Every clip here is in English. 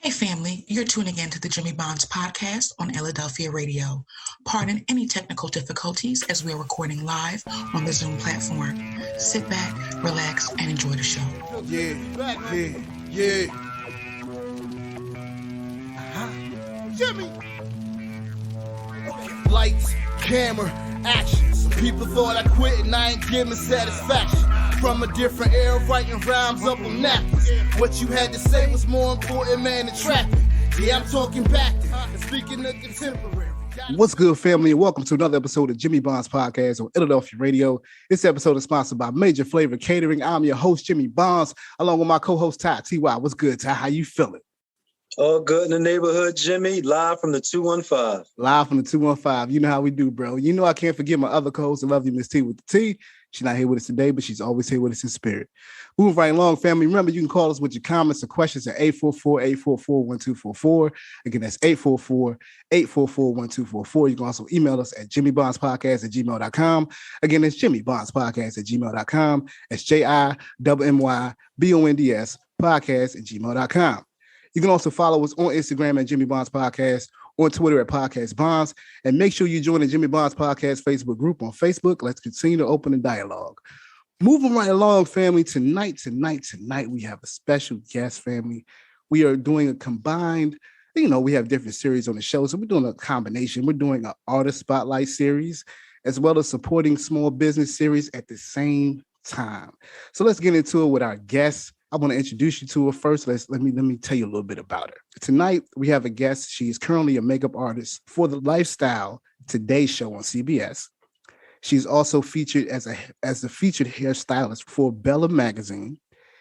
Hey family, you're tuning in to the Jimmy Bonds podcast on Illadelphia Radio. Pardon any technical difficulties as we're recording live on the Zoom platform. Sit back, relax, and enjoy the show. Yeah. Jimmy. Lights, camera, action. Some people thought I quit and I ain't giving satisfaction. From a different era, writing rhymes up on napkins. What you had to say was more important, man, than traffic. Yeah, I'm talking back and speaking of contemporary. What's good, family, and welcome to another episode of Jimmy Bonds Podcast on Illadelphia Radio. This episode is sponsored by Major Flavor Catering. I'm your host, Jimmy Bonds, along with my co-host, Ty. T.Y., what's good, Ty? How you feeling? All good in the neighborhood, Jimmy. Live from the 215. Live from the 215. You know how we do, bro. You know I can't forget my other co-host. I love you, Miss T with the T. She's not here with us today, but she's always here with us in spirit. Moving right along, family. Remember, you can call us with your comments or questions at 844-844-1244. Again, that's 844-844-1244. You can also email us at jimmybondspodcast@gmail.com. Again, it's jimmybondspodcast@gmail.com. It's JIMMYBONDS podcast@gmail.com. You can also follow us on Instagram at Jimmy Bonds Podcast, on Twitter at Podcast Bonds, and make sure you join the Jimmy Bonds Podcast Facebook group on Facebook. Let's continue to open the dialogue. Moving right along, family. Tonight, we have a special guest, family. We are doing a combined, we have different series on the show, so we're doing a combination. We're doing an artist spotlight series, as well as supporting small business series at the same time. So let's get into it with our guests. I want to introduce you to her first. Let me tell you a little bit about her. Tonight, we have a guest. She is currently a makeup artist for the Lifestyle Today show on CBS. She's also featured as the featured hairstylist for Bella magazine.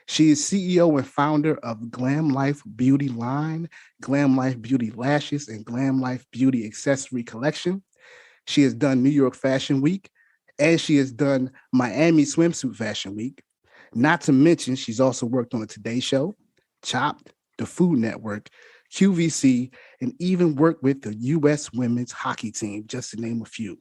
She is CEO and founder of Glam Life Beauty line, Glam Life Beauty lashes, and Glam Life Beauty accessory collection. She has done New York Fashion Week, and she has done Miami Swimsuit Fashion Week. Not to mention, she's also worked on the Today Show, Chopped, the Food Network, QVC, and even worked with the U.S. women's hockey team, just to name a few.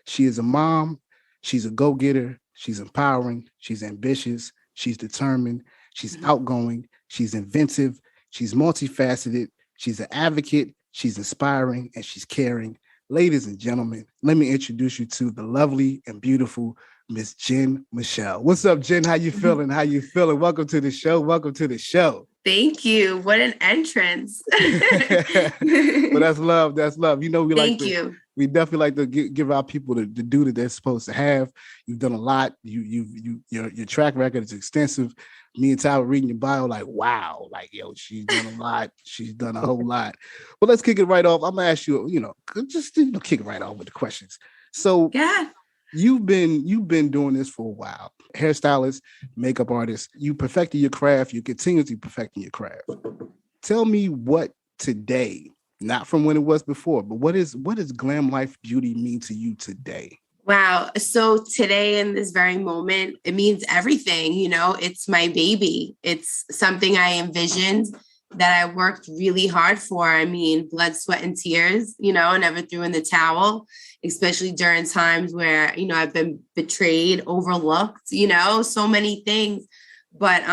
She is a mom. She's a go-getter. She's empowering. She's ambitious. She's determined. She's outgoing. She's inventive. She's multifaceted. She's an advocate. She's inspiring, and she's caring. Ladies and gentlemen, let me introduce you to the lovely and beautiful Miss Jenn Michelle. What's up, Jenn? How you feeling? Welcome to the show. Thank you. What an entrance. Well, that's love. We we definitely like to give our people the due that they're supposed to have. You've done a lot. Your track record is extensive. Me and Ty were reading your bio like, wow, she's done a lot. She's done a whole lot. Well, let's kick it right off. I'm gonna ask you, just kick it right off with the questions. So yeah. You've been doing this for a while. Hairstylist, makeup artist. You perfected your craft. You continue to perfecting your craft. Tell me what today, not from when it was before, but what does Glam Life Beauty mean to you today? Wow. So today, in this very moment, it means everything. It's my baby. It's something I envisioned, that I worked really hard for. I mean, blood, sweat, and tears, never threw in the towel, especially during times where, I've been betrayed, overlooked, so many things. But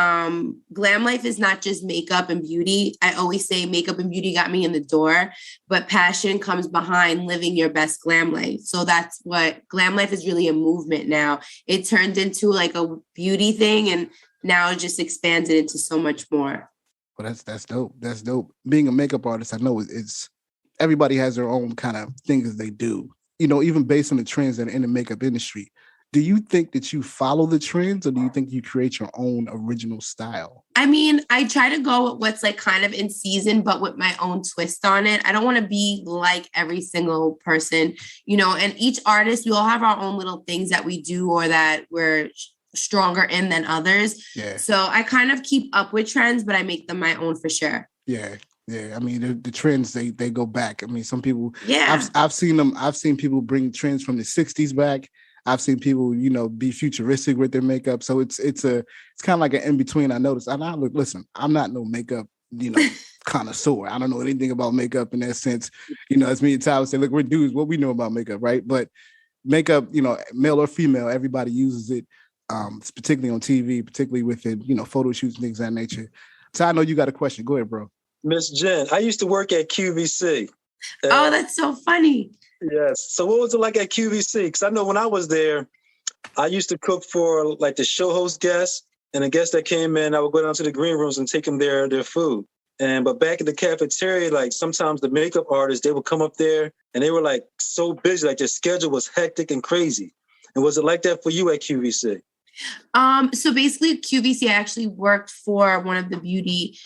Glam Life is not just makeup and beauty. I always say makeup and beauty got me in the door, but passion comes behind living your best glam life. So that's what Glam Life is really a movement now. It turned into like a beauty thing, and now it just expanded into so much more. Well, that's dope. That's dope. Being a makeup artist, I know it's everybody has their own kind of things they do. Even based on the trends that are in the makeup industry. Do you think that you follow the trends, or do you think you create your own original style? I mean, I try to go with what's like kind of in season, but with my own twist on it. I don't want to be like every single person, and each artist, we all have our own little things that we do or that we're stronger in than others. Yeah. So I kind of keep up with trends, but I make them my own for sure. Yeah. I mean, the trends, they go back. I mean, some people, yeah, I've seen them. I've seen people bring trends from the 60s back. I've seen people, be futuristic with their makeup. So it's kind of like an in-between. I noticed. And listen, I'm not no makeup, connoisseur. I don't know anything about makeup in that sense. As me and Ty would say, look, we're dudes, what we know about makeup, right? But makeup, male or female, everybody uses it. Particularly on TV, particularly within, photo shoots and things of that nature. So I know you got a question. Go ahead, bro. Miss Jenn, I used to work at QVC. Oh, that's so funny. Yes. So what was it like at QVC? Because I know when I was there, I used to cook for like the show host guests, and the guests that came in, I would go down to the green rooms and take them their food. But back in the cafeteria, like sometimes the makeup artists, they would come up there and they were like so busy, like their schedule was hectic and crazy. And was it like that for you at QVC? So basically at QVC, I actually worked for one of the beauty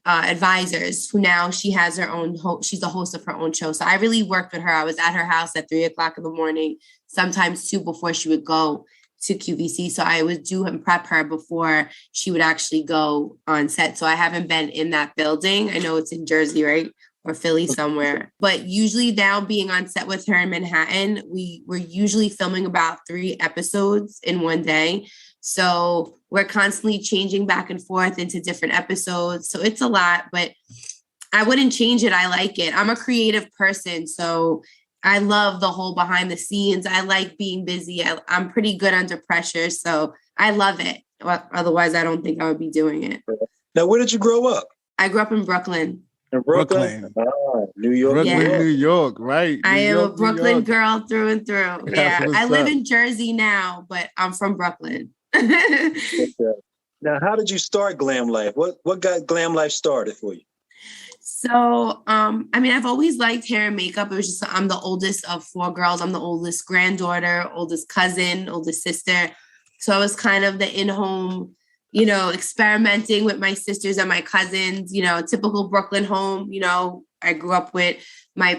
advisors who now she has her own, she's the host of her own show. So I really worked with her. I was at her house at 3:00 in the morning, sometimes 2 before she would go to QVC. So I would do and prep her before she would actually go on set. So I haven't been in that building. I know it's in Jersey, right? Or Philly somewhere. But usually now being on set with her in Manhattan, we're usually filming about 3 episodes in one day. So we're constantly changing back and forth into different episodes. So it's a lot, but I wouldn't change it. I like it. I'm a creative person. So I love the whole behind the scenes. I like being busy. I'm pretty good under pressure. So I love it. Otherwise, I don't think I would be doing it. Now, where did you grow up? I grew up in Brooklyn. In Brooklyn? New York. Brooklyn, yeah. New York, right? I am a Brooklyn girl through and through. Yeah. I live in Jersey now, but I'm from Brooklyn. Now, how did you start Glam Life? What got Glam Life started for you? So, I've always liked hair and makeup. It was just, I'm the oldest of 4 girls. I'm the oldest granddaughter, oldest cousin, oldest sister. So I was kind of the in-home, experimenting with my sisters and my cousins, typical Brooklyn home. I grew up with my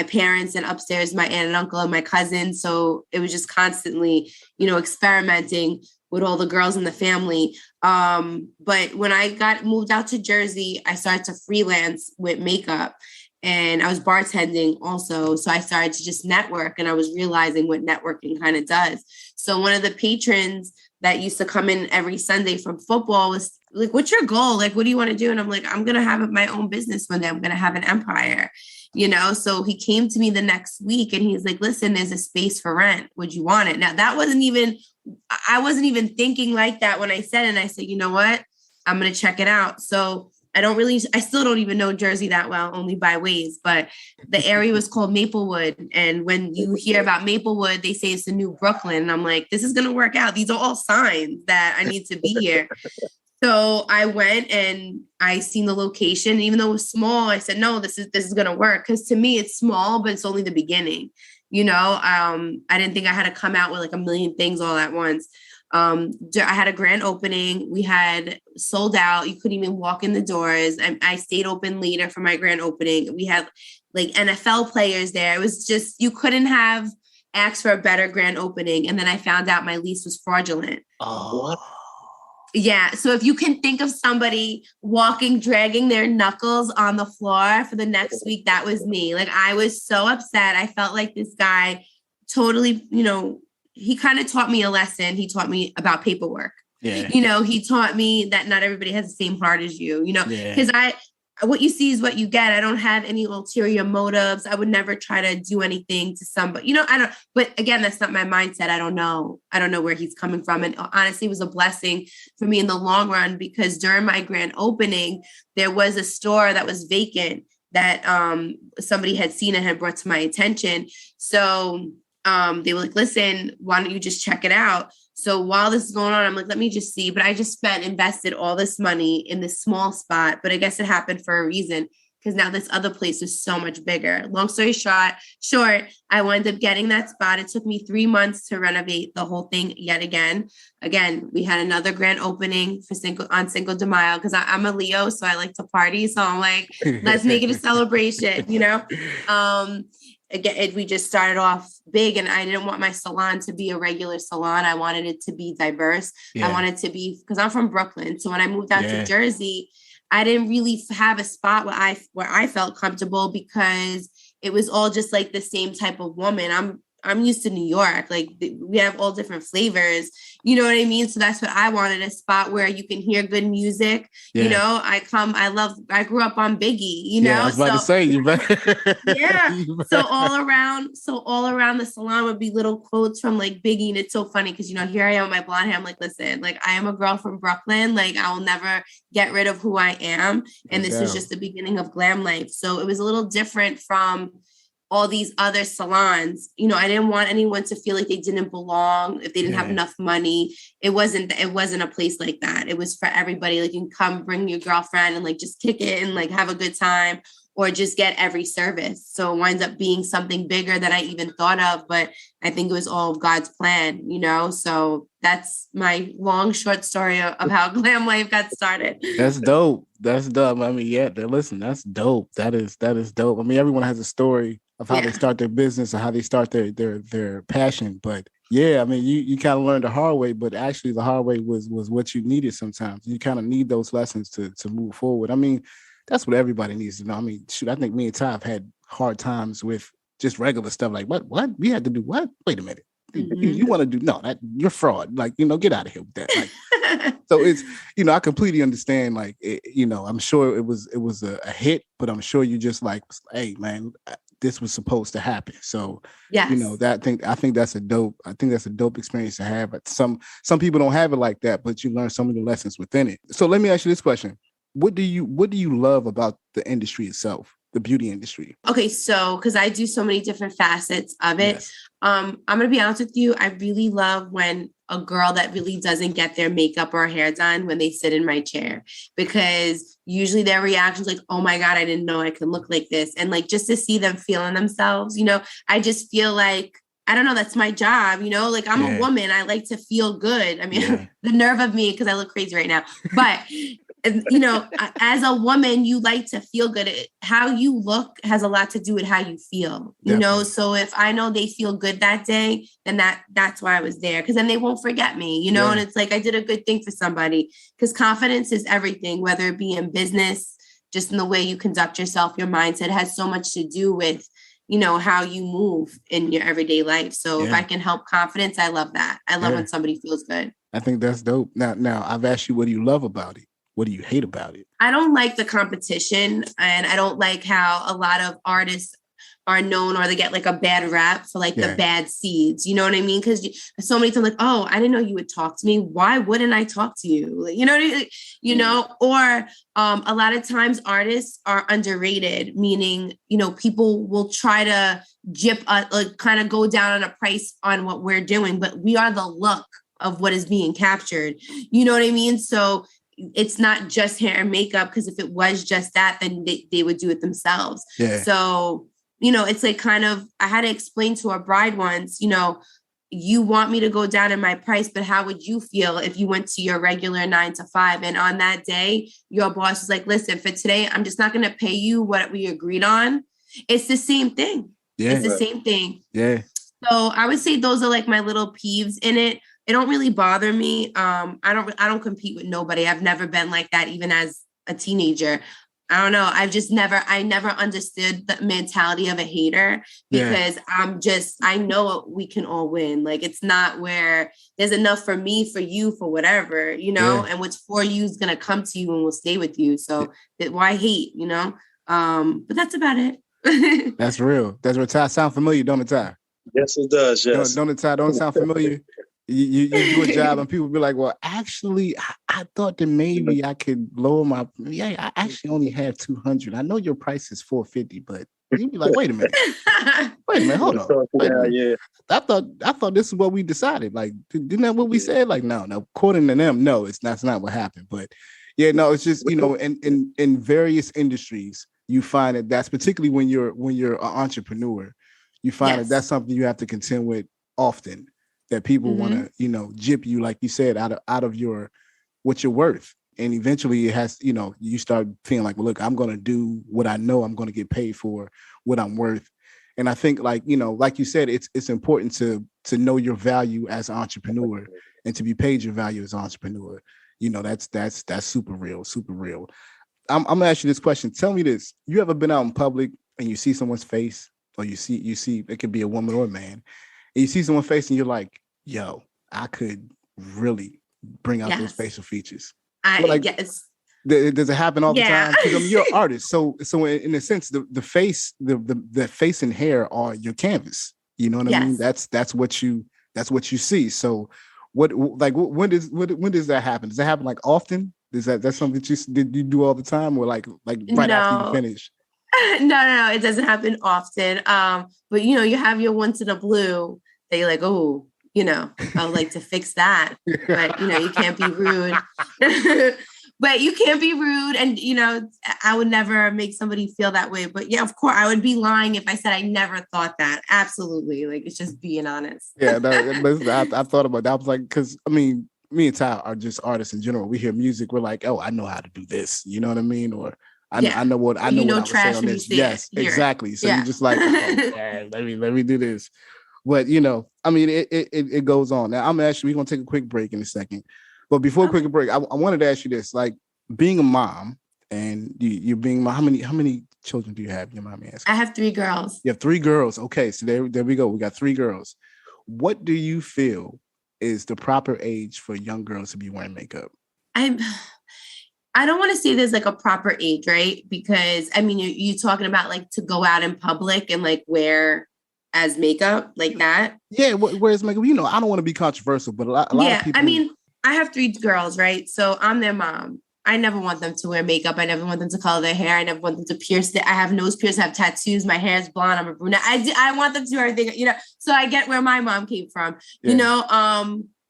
parents, and upstairs, my aunt and uncle and my cousins. So it was just constantly, experimenting with all the girls in the family. But when I moved out to Jersey, I started to freelance with makeup, and I was bartending also. So I started to just network, and I was realizing what networking kind of does. So one of the patrons that used to come in every Sunday from football was like, what's your goal? Like, what do you want to do? And I'm like, I'm going to have my own business one day. I'm going to have an empire, So he came to me the next week and he's like, listen, there's a space for rent. Would you want it? Now I wasn't even thinking like that when I said it. And I said, you know what? I'm going to check it out. So I still don't even know Jersey that well, only by ways, but the area was called Maplewood. And when you hear about Maplewood, they say it's the new Brooklyn. And I'm like, this is going to work out. These are all signs that I need to be here. So I went and I seen the location. Even though it was small, I said, no, this is going to work. Because to me, it's small, but it's only the beginning. I didn't think I had to come out with like a million things all at once. I had a grand opening. We had sold out. You couldn't even walk in the doors. I stayed open later for my grand opening. We had like NFL players there. It was just, you couldn't have asked for a better grand opening. And then I found out my lease was fraudulent. Oh, what? Yeah. So if you can think of somebody dragging their knuckles on the floor for the next week, that was me. Like, I was so upset. I felt like this guy totally, he kind of taught me a lesson. He taught me about paperwork. Yeah. He taught me that not everybody has the same heart as you, because what you see is what you get. I don't have any ulterior motives. I would never try to do anything to somebody, but again, that's not my mindset. I don't know where he's coming from. And honestly, it was a blessing for me in the long run, because during my grand opening, there was a store that was vacant that somebody had seen and had brought to my attention. So they were like, listen, why don't you just check it out? So while this is going on, I'm like, let me just see. But I just invested all this money in this small spot. But I guess it happened for a reason, because now this other place was so much bigger. Long story short, I wound up getting that spot. It took me 3 months to renovate the whole thing yet again. Again, we had another grand opening on Cinco de Mayo, because I'm a Leo, so I like to party. So I'm like, let's make it a celebration, Again, we just started off big, and I didn't want my salon to be a regular salon. I wanted it to be diverse. Yeah. I wanted to be, because I'm from Brooklyn. So when I moved out to Jersey, I didn't really have a spot where I felt comfortable, because it was all just like the same type of woman. I'm I'm used to New York. Like we have all different flavors. You know what I mean? So that's what I wanted, a spot where you can hear good music. Yeah. You know, I grew up on Biggie, you know? Yeah, I was about to say, you better. Yeah. You better. So all around the salon would be little quotes from like Biggie. And it's so funny because, you know, here I am with my blonde hair. I'm like, listen, like I am a girl from Brooklyn. Like I will never get rid of who I am. And this was just the beginning of Glam Life. So it was a little different from all these other salons. You know, I didn't want anyone to feel like they didn't belong if they didn't have enough money. It wasn't a place like that. It was for everybody. Like you can come bring your girlfriend and like just kick it and like have a good time, or just get every service. So it winds up being something bigger than I even thought of, but I think it was all God's plan, you know? So that's my long, short story of how Glam Life got started. That's dope. That's dope. I mean, yeah, listen, that's dope. That is dope. I mean, everyone has a story of how they start their business or how they start their passion. But yeah, I mean, you kind of learned the hard way, but actually the hard way was what you needed sometimes. You kind of need those lessons to move forward. I mean, that's what everybody needs to know. I mean, shoot, I think me and Ty have had hard times with just regular stuff like, what? We had to do what? Wait a minute. Mm-hmm. You want to do, no, that you're fraud. Like, you know, get out of here with that. Like, so it's, you know, I completely understand. Like, you know, I'm sure it was a hit, but I'm sure you just like, hey, man, this was supposed to happen. So, you know, I think that's a dope experience to have. But some people don't have it like that, but you learn some of the lessons within it. So let me ask you this question. What do you love about the industry itself, the beauty industry? Okay, so because I do so many different facets of it, I'm gonna be honest with you. I really love when a girl that really doesn't get their makeup or hair done when they sit in my chair, because usually their reactions like, oh my God, I didn't know I could look like this. And like, just to see them feeling themselves, you know, I just feel like, I don't know, that's my job, you know, like I'm a woman. I like to feel good. I mean, the nerve of me, because I look crazy right now, but you know, as a woman, you like to feel good. How you look has a lot to do with how you feel, you know? So if I know they feel good that day, then that's why I was there. Cause then they won't forget me, you know? And it's like, I did a good thing for somebody, because confidence is everything, whether it be in business, just in the way you conduct yourself, your mindset has so much to do with, you know, how you move in your everyday life. So if I can help confidence, I love that. I love when somebody feels good. I think that's dope. Now I've asked you, what do you love about it? What do you hate about it? I don't like the competition, and I don't like how a lot of artists are known, or they get like a bad rap for like the bad seeds. You know what I mean? Because so many times, like, oh, I didn't know you would talk to me. Why wouldn't I talk to you? Like, you know what I mean? You know, or a lot of times artists are underrated, meaning, you know, people will try to like kind of go down on a price on what we're doing, but we are the look of what is being captured. You know what I mean? So it's not just hair and makeup, because if it was just that, then they would do it themselves. So, you know, it's like kind of, I had to explain to a bride once, you know, you want me to go down in my price, but how would you feel if you went to your regular 9 to 5? And on that day, your boss is like, listen, for today, I'm just not going to pay you what we agreed on. It's the same thing. It's the same thing. So I would say those are like my little peeves in it. It don't really bother me. I don't compete with nobody. I've never been like that, even as a teenager. I don't know. I never understood the mentality of a hater, because I know we can all win. Like, it's not where there's enough for me, for you, for whatever, you know, and what's for you is going to come to you and will stay with you. So why hate, you know? But that's about it. That's real. That's what Ty sound familiar, don't it, Ty? Yes, it does. Yes. Don't it, Ty? Don't sound familiar? You do a job and people be like, well, actually, I thought that maybe I could lower my, I actually only have 200. I know your price is 450, but you'd be like, wait a minute, hold on. I thought this is what we decided. Like, didn't that what we said? Like, no, according to them, no, that's not what happened. But yeah, no, it's just, you know, in various industries, you find that's particularly when you're an entrepreneur, you find that's something you have to contend with often. That people want to, you know, gyp you, like you said, out of your what you're worth. And eventually it has, you know, you start feeling like, well, look, I'm going to do what I know I'm going to get paid for, what I'm worth. And I think, like, you know, like you said, it's important to know your value as an entrepreneur and to be paid your value as an entrepreneur. You know, that's super real, super real. I'm gonna ask you this question. Tell me this. You ever been out in public and you see someone's face, or you see it could be a woman or a man, and you see someone's face and you're like, yo, I could really bring out those facial features. I guess. Does it happen all the time? Because I mean, you're an artist, so in a sense, the face, the face and hair are your canvas. You know what I mean? That's what you see. So, when does that happen? Does that happen like often? That's something that you do all the time, or like right after you finish? No, it doesn't happen often. But you have your once in a blue that you're like, oh, I would like to fix that, but you can't be rude. But you can't be rude. And, I would never make somebody feel that way. But yeah, of course, I would be lying if I said I never thought that. Absolutely. Like, it's just being honest. Yeah, I thought about that. I was like, because, I mean, me and Ty are just artists in general. We hear music. We're like, oh, I know how to do this. You know what I mean? Or I know what I would say on this. Yes, exactly. So you're just like, oh, let me do this. But, I mean, it goes on. Now, we're going to take a quick break in a second. But before a quick break, I wanted to ask you this: like, being a mom, and you being mom, how many children do you have? Your mom asking. I have 3 girls. You have 3 girls. Okay, so there we go. We got 3 girls. What do you feel is the proper age for young girls to be wearing makeup? I don't want to say there's like a proper age, right? Because I mean, you talking about like to go out in public and like wear as makeup like that. Yeah, where's makeup? I don't want to be controversial, but a lot of people. I mean, I have 3 girls, right? So I'm their mom. I never want them to wear makeup. I never want them to color their hair. I never want them to pierce it. I have nose piercing, I have tattoos. My hair is blonde. I'm a brunette. I want them to do everything, So I get where my mom came from.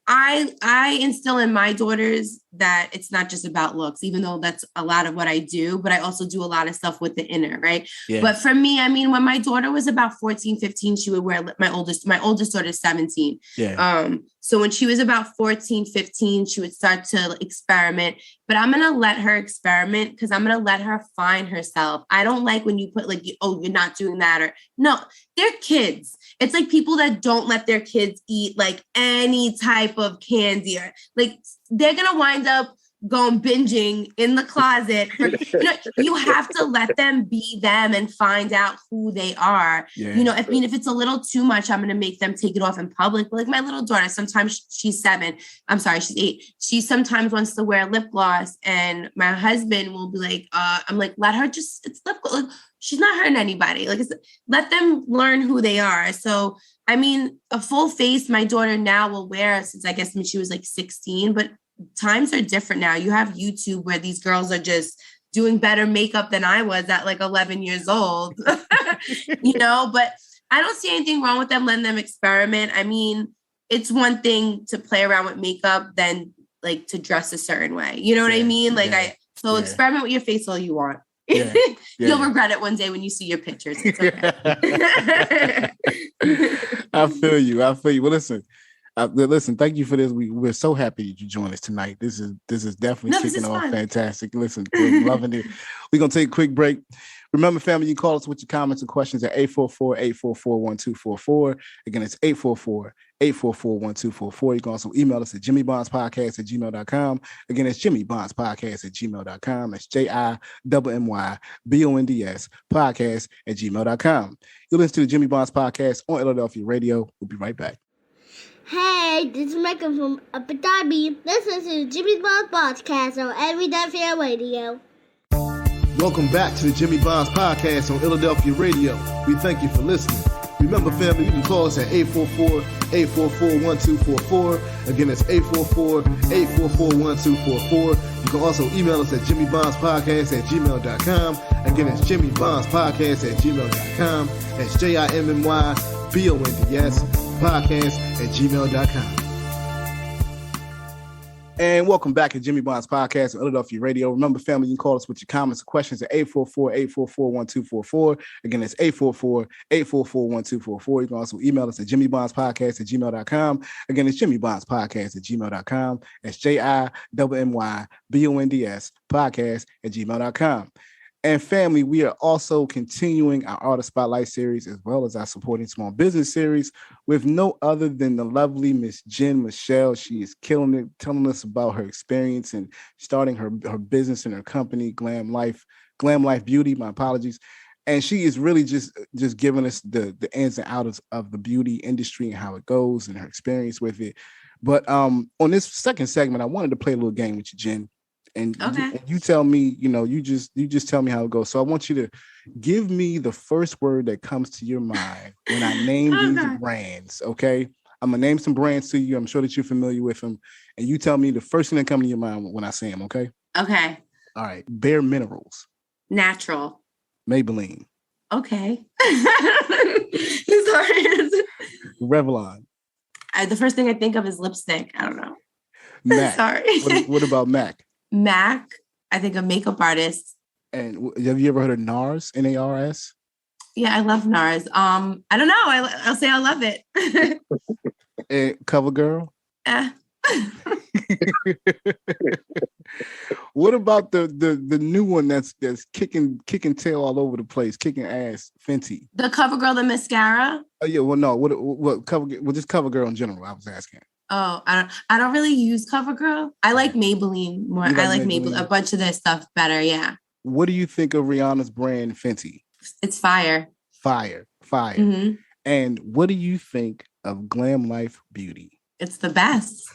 I instill in my daughters that it's not just about looks, even though that's a lot of what I do, but I also do a lot of stuff with the inner, right? Yeah. But for me, I mean, when my daughter was about 14, 15, she would wear my oldest daughter is 17. Yeah. So when she was about 14, 15, she would start to experiment, but I'm going to let her experiment because I'm going to let her find herself. I don't like when you put like, oh, you're not doing that, or no, they're kids. It's like people that don't let their kids eat like any type of candy, or like they're going to wind up going binging in the closet. You have to let them be them and find out who they are. Yeah. If it's a little too much, I'm going to make them take it off in public. But like my little daughter, sometimes she's 7. I'm sorry, she's 8. She sometimes wants to wear lip gloss, and my husband will be like, I'm like, let her it's lip gloss. Like, she's not hurting anybody. Like, let them learn who they are. So, I mean, a full face, my daughter now will wear since I guess when she was like 16, but times are different now. You have YouTube where these girls are just doing better makeup than I was at like 11 years old, but I don't see anything wrong with them letting them experiment. I mean, it's one thing to play around with makeup than like to dress a certain way. You know what I mean? Like experiment with your face all you want. Yeah. You'll regret it one day when you see your pictures. It's okay. I feel you. Well, listen, thank you for this. We're so happy that you joined us tonight. This is definitely kicking off fantastic. Listen, we're loving it. We're going to take a quick break. Remember, family, you call us with your comments and questions at 844-844-1244. Again, it's 844-844-1244. You can also email us at jimmybondspodcast@gmail.com. Again, it's jimmybondspodcast@gmail.com. That's JIMMYBONDS podcast@gmail.com. You'll listen to the Jimmy Bonds Podcast on Illadelphia Radio. We'll be right back. Hey, this is Michael from Abu Dhabi. Listen to Jimmy Bonds Podcast on Illadelphia Radio. Welcome back to the Jimmy Bonds Podcast on Illadelphia Radio. We thank you for listening. Remember, family, you can call us at 844-844-1244. Again, it's 844-844-1244. You can also email us at jimmybondspodcast@gmail.com. Again, it's jimmybondspodcast@gmail.com. That's JIMMYBONDS podcast@gmail.com. And welcome back to Jimmy Bonds Podcast on Illadelphia Radio. Remember, family, you can call us with your comments and questions at 844-844-1244. Again, it's 844-844-1244. You can also email us at jimmybondspodcast@gmail.com. Again, it's jimmybondspodcast@gmail.com. That's JIMMYBONDS podcast@gmail.com. And family, we are also continuing our Artist Spotlight series as well as our Supporting Small Business series with no other than the lovely Miss Jenn Michelle. She is killing it, telling us about her experience and starting her business and her company, Glam Life Beauty. My apologies. And she is really just giving us the ins and outs of the beauty industry and how it goes and her experience with it. But on this second segment, I wanted to play a little game with you, Jenn. And you tell me, you just tell me how it goes. So I want you to give me the first word that comes to your mind when I name these brands. Okay, I'm gonna name some brands to you. I'm sure that you're familiar with them, and you tell me the first thing that comes to your mind when I say them. Okay. Okay. All right. Bare Minerals. Natural. Maybelline. Okay. Revlon. The first thing I think of is lipstick. I don't know. MAC. Sorry. What about MAC? MAC. I think of makeup artists. And have you ever heard of NARS? NARS? Yeah, I love NARS. I don't know. I'll say I love it. And CoverGirl. What about the new one that's kicking tail all over the place, kicking ass? Fenty. The CoverGirl, the mascara. Oh yeah, well no, what just CoverGirl in general? I was asking. Oh, I don't really use CoverGirl. I like Maybelline more. I like Maybelline. A bunch of their stuff better. Yeah. What do you think of Rihanna's brand Fenty? It's fire. Fire. Mm-hmm. And what do you think of Glam Life Beauty? It's the best.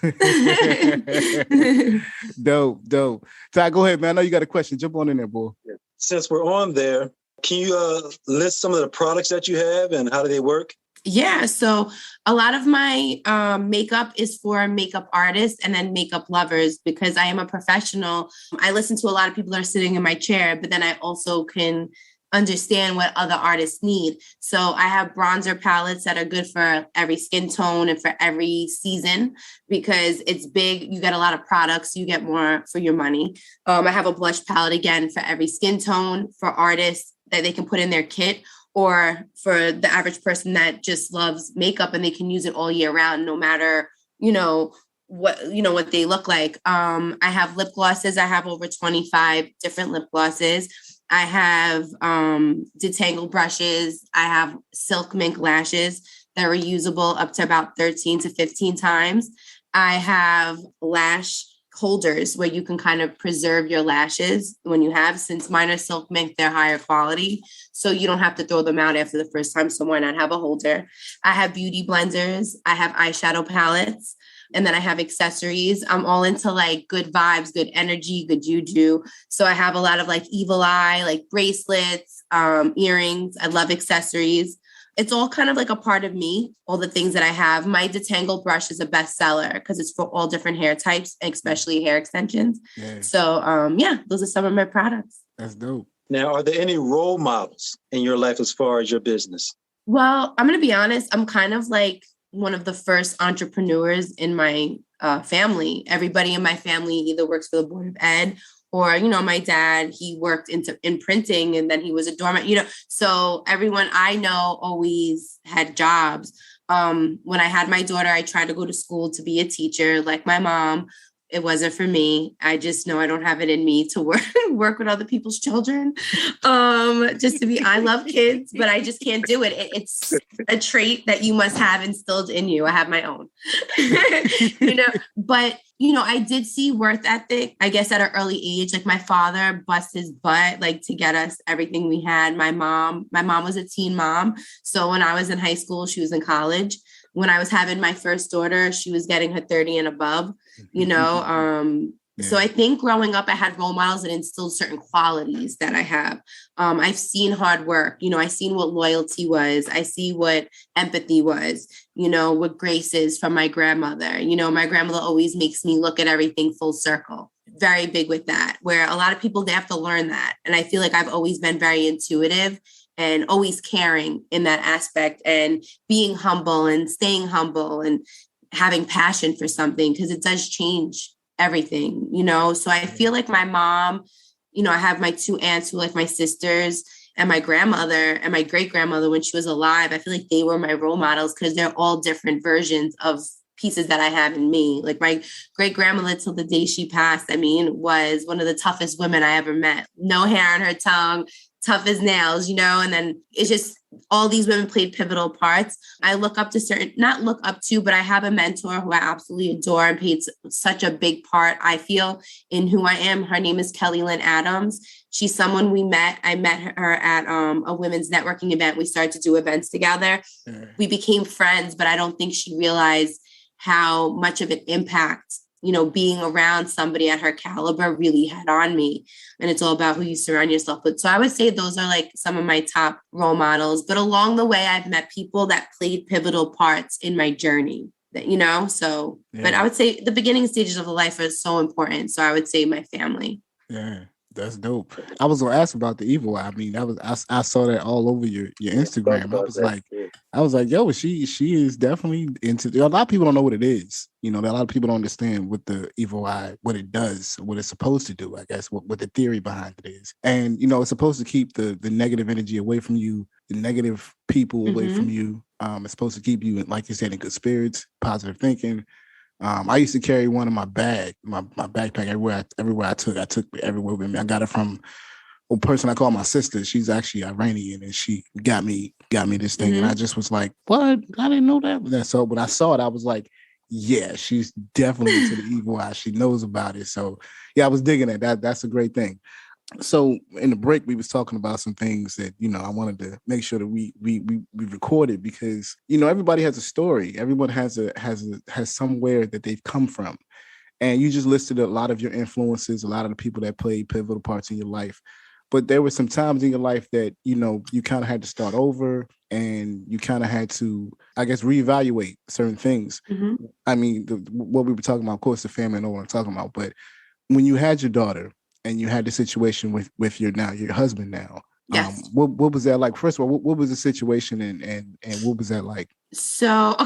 Dope. Ty, go ahead, man. I know you got a question. Jump on in there, boy. Since we're on there, can you list some of the products that you have and how do they work? Yeah, so a lot of my makeup is for makeup artists and then makeup lovers because I am a professional. I listen to a lot of people that are sitting in my chair, but then I also can understand what other artists need. So I have bronzer palettes that are good for every skin tone and for every season because it's big. You get a lot of products. You get more for your money. I have a blush palette, again, for every skin tone for artists that they can put in their kit, or for the average person that just loves makeup and they can use it all year round, no matter, what they look like. I have lip glosses. I have over 25 different lip glosses. I have detangle brushes. I have silk mink lashes that are reusable up to about 13 to 15 times. I have lash holders where you can kind of preserve your lashes when you have, since mine are silk mink, they're higher quality. So you don't have to throw them out after the first time. So why not have a holder? I have beauty blenders. I have eyeshadow palettes. And then I have accessories. I'm all into like good vibes, good energy, good juju. So I have a lot of like evil eye, like bracelets, earrings. I love accessories. It's all kind of like a part of me, all the things that I have. My detangle brush is a bestseller because it's for all different hair types, especially hair extensions. Yeah. So those are some of my products. That's dope. Now, are there any role models in your life as far as your business? Well, I'm going to be honest. I'm kind of like one of the first entrepreneurs in my family. Everybody in my family either works for the Board of Ed or, my dad, he worked in printing and then he was a doorman, so everyone I know always had jobs. When I had my daughter, I tried to go to school to be a teacher like my mom. It wasn't for me. I just know I don't have it in me to work with other people's children. I love kids, but I just can't do it. It's a trait that you must have instilled in you. I have my own, but I did see worth ethic, I guess, at an early age. Like my father bust his butt, like to get us everything we had. My mom was a teen mom. So when I was in high school, she was in college. When I was having my first daughter, she was getting her 30 and above, So I think growing up, I had role models that instilled certain qualities that I have. I've seen hard work. I've seen what loyalty was. I see what empathy was, what grace is from my grandmother. My grandmother always makes me look at everything full circle. Very big with that, where a lot of people, they have to learn that. And I feel like I've always been very intuitive and always caring in that aspect and being humble and staying humble and having passion for something, because it does change everything, So I feel like my mom, I have my two aunts who like my sisters, and my grandmother and my great grandmother when she was alive. I feel like they were my role models because they're all different versions of pieces that I have in me. Like my great grandmother, till the day she passed, was one of the toughest women I ever met. No hair on her tongue, tough as nails, you know, and then it's just all these women played pivotal parts. I look up to not look up to, but I have a mentor who I absolutely adore and played such a big part, I feel, in who I am. Her name is Kelly Lynn Adams. She's someone I met her at a women's networking event. We started to do events together. We became friends, but I don't think she realized how much of an impact, you know, being around somebody at her caliber really had on me. And it's all about who you surround yourself with. So I would say those are like some of my top role models. But along the way, I've met people that played pivotal parts in my journey, that, you know, so, but I would say the beginning stages of the life are so important. So I would say my family. Yeah. That's dope. I was gonna ask about the evil eye. I mean, I saw that all over your Instagram. I was like, yo, she is definitely into. A lot of people don't know what it is. You know, a lot of people don't understand what the evil eye, what it does, what it's supposed to do. I guess what the theory behind it is. And you know, it's supposed to keep the negative energy away from you, the negative people away from you. It's supposed to keep you, like you said, in good spirits, positive thinking. I used to carry one in my bag, my backpack everywhere I took everywhere with me. I got it from a person I call my sister. She's actually Iranian, and she got me this thing. And I just was like, what? I didn't know that. So when I saw it, I was like, yeah, she's definitely into the evil eye. She knows about it. So yeah, I was digging it. That's a great thing. So in the break, we was talking about some things that, you know, I wanted to make sure that we recorded, because, you know, everybody has a story. Everyone has somewhere that they've come from. And you just listed a lot of your influences, a lot of the people that played pivotal parts in your life. But there were some times in your life that, you know, you kind of had to start over, and you kind of had to, I guess, reevaluate certain things. I mean, what we were talking about, of course, the family, I know what I'm talking about. But when you had your daughter, and you had the situation with your husband now. Yes. What was that like? First of all, what was the situation and what was that like? So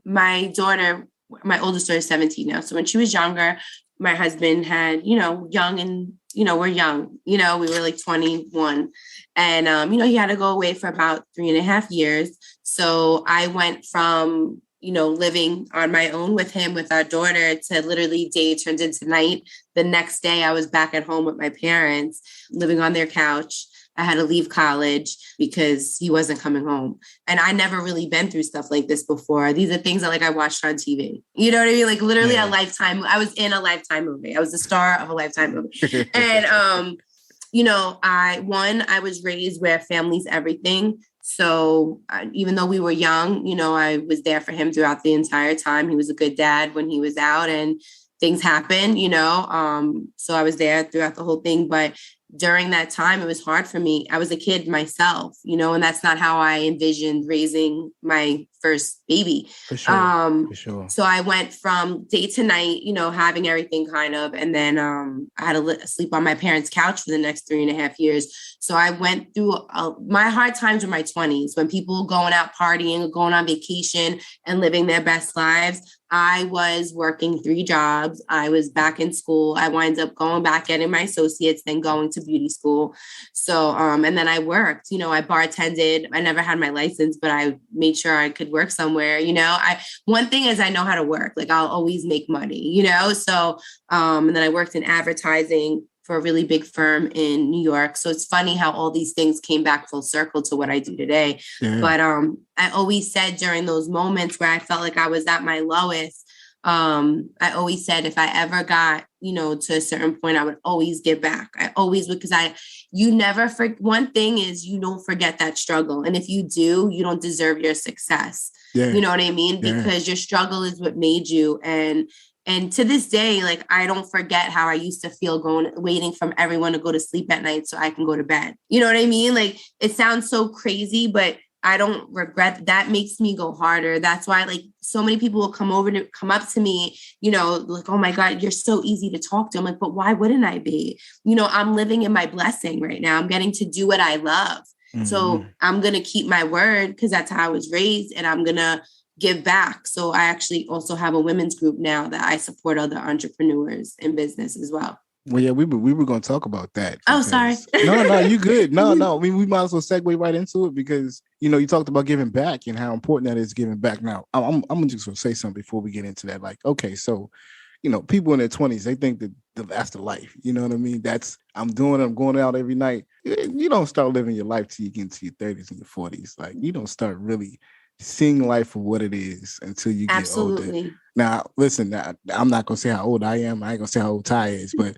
my daughter, my oldest daughter is 17 now. So when she was younger, my husband had, you know, young, and, you know, we're young, you know, we were like 21, and, you know, he had to go away for about 3.5 years. So I went from, you know, living on my own with him, with our daughter, to literally day turned into night. The next day I was back at home with my parents, living on their couch. I had to leave college because he wasn't coming home. And I never really been through stuff like this before. These are things that like I watched on TV. You know what I mean? Like literally a Lifetime. I was in a Lifetime movie. I was the star of a Lifetime movie. And, you know, I was raised where family's everything. So even though we were young, you know, I was there for him throughout the entire time. He was a good dad when he was out, and things happen, you know. So I was there throughout the whole thing. But during that time, it was hard for me. I was a kid myself, you know, and that's not how I envisioned raising my first baby. For sure. So I went from day to night, you know, having everything kind of, and then I had to sleep on my parents' couch for the next 3.5 years. So I went through my hard times were my 20s, when people going out partying, going on vacation and living their best lives. I was working 3 jobs. I was back in school. I wound up going back, getting my associates, then going to beauty school. So, and then I worked, you know, I bartended. I never had my license, but I made sure I could work somewhere. You know, one thing is I know how to work. Like I'll always make money, you know? So, and then I worked in advertising for a really big firm in New York. So it's funny how all these things came back full circle to what I do today. Yeah. But I always said during those moments where I felt like I was at my lowest, I always said if I ever got, you know, to a certain point, I would always give back. I always would, because one thing is you don't forget that struggle. And if you do, you don't deserve your success. Yeah. You know what I mean? Because your struggle is what made you. And to this day, like, I don't forget how I used to feel waiting from everyone to go to sleep at night so I can go to bed. You know what I mean? Like, it sounds so crazy, but I don't regret. That makes me go harder. That's why, like, so many people will come up to me, you know, like, oh my God, you're so easy to talk to. I'm like, but why wouldn't I be? You know, I'm living in my blessing right now. I'm getting to do what I love. Mm-hmm. So I'm going to keep my word, because that's how I was raised, and I'm going to give back. So I actually also have a women's group now that I support other entrepreneurs in business as well. Well, yeah, we were going to talk about that. Oh, sorry. No, you good. No. I mean, we might as well segue right into it, because, you know, you talked about giving back and how important that is, giving back. Now, I'm just going to say something before we get into that. Like, okay, so, people in their 20s, they think that that's the life. You know what I mean? I'm going out every night. You don't start living your life till you get into your 30s and your 40s. Like, you don't start really seeing life for what it is until you get older. Now, listen, I'm not going to say how old I am. I ain't going to say how old Ty is, but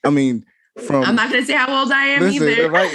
I mean, I'm not going to say how old I am either. Right?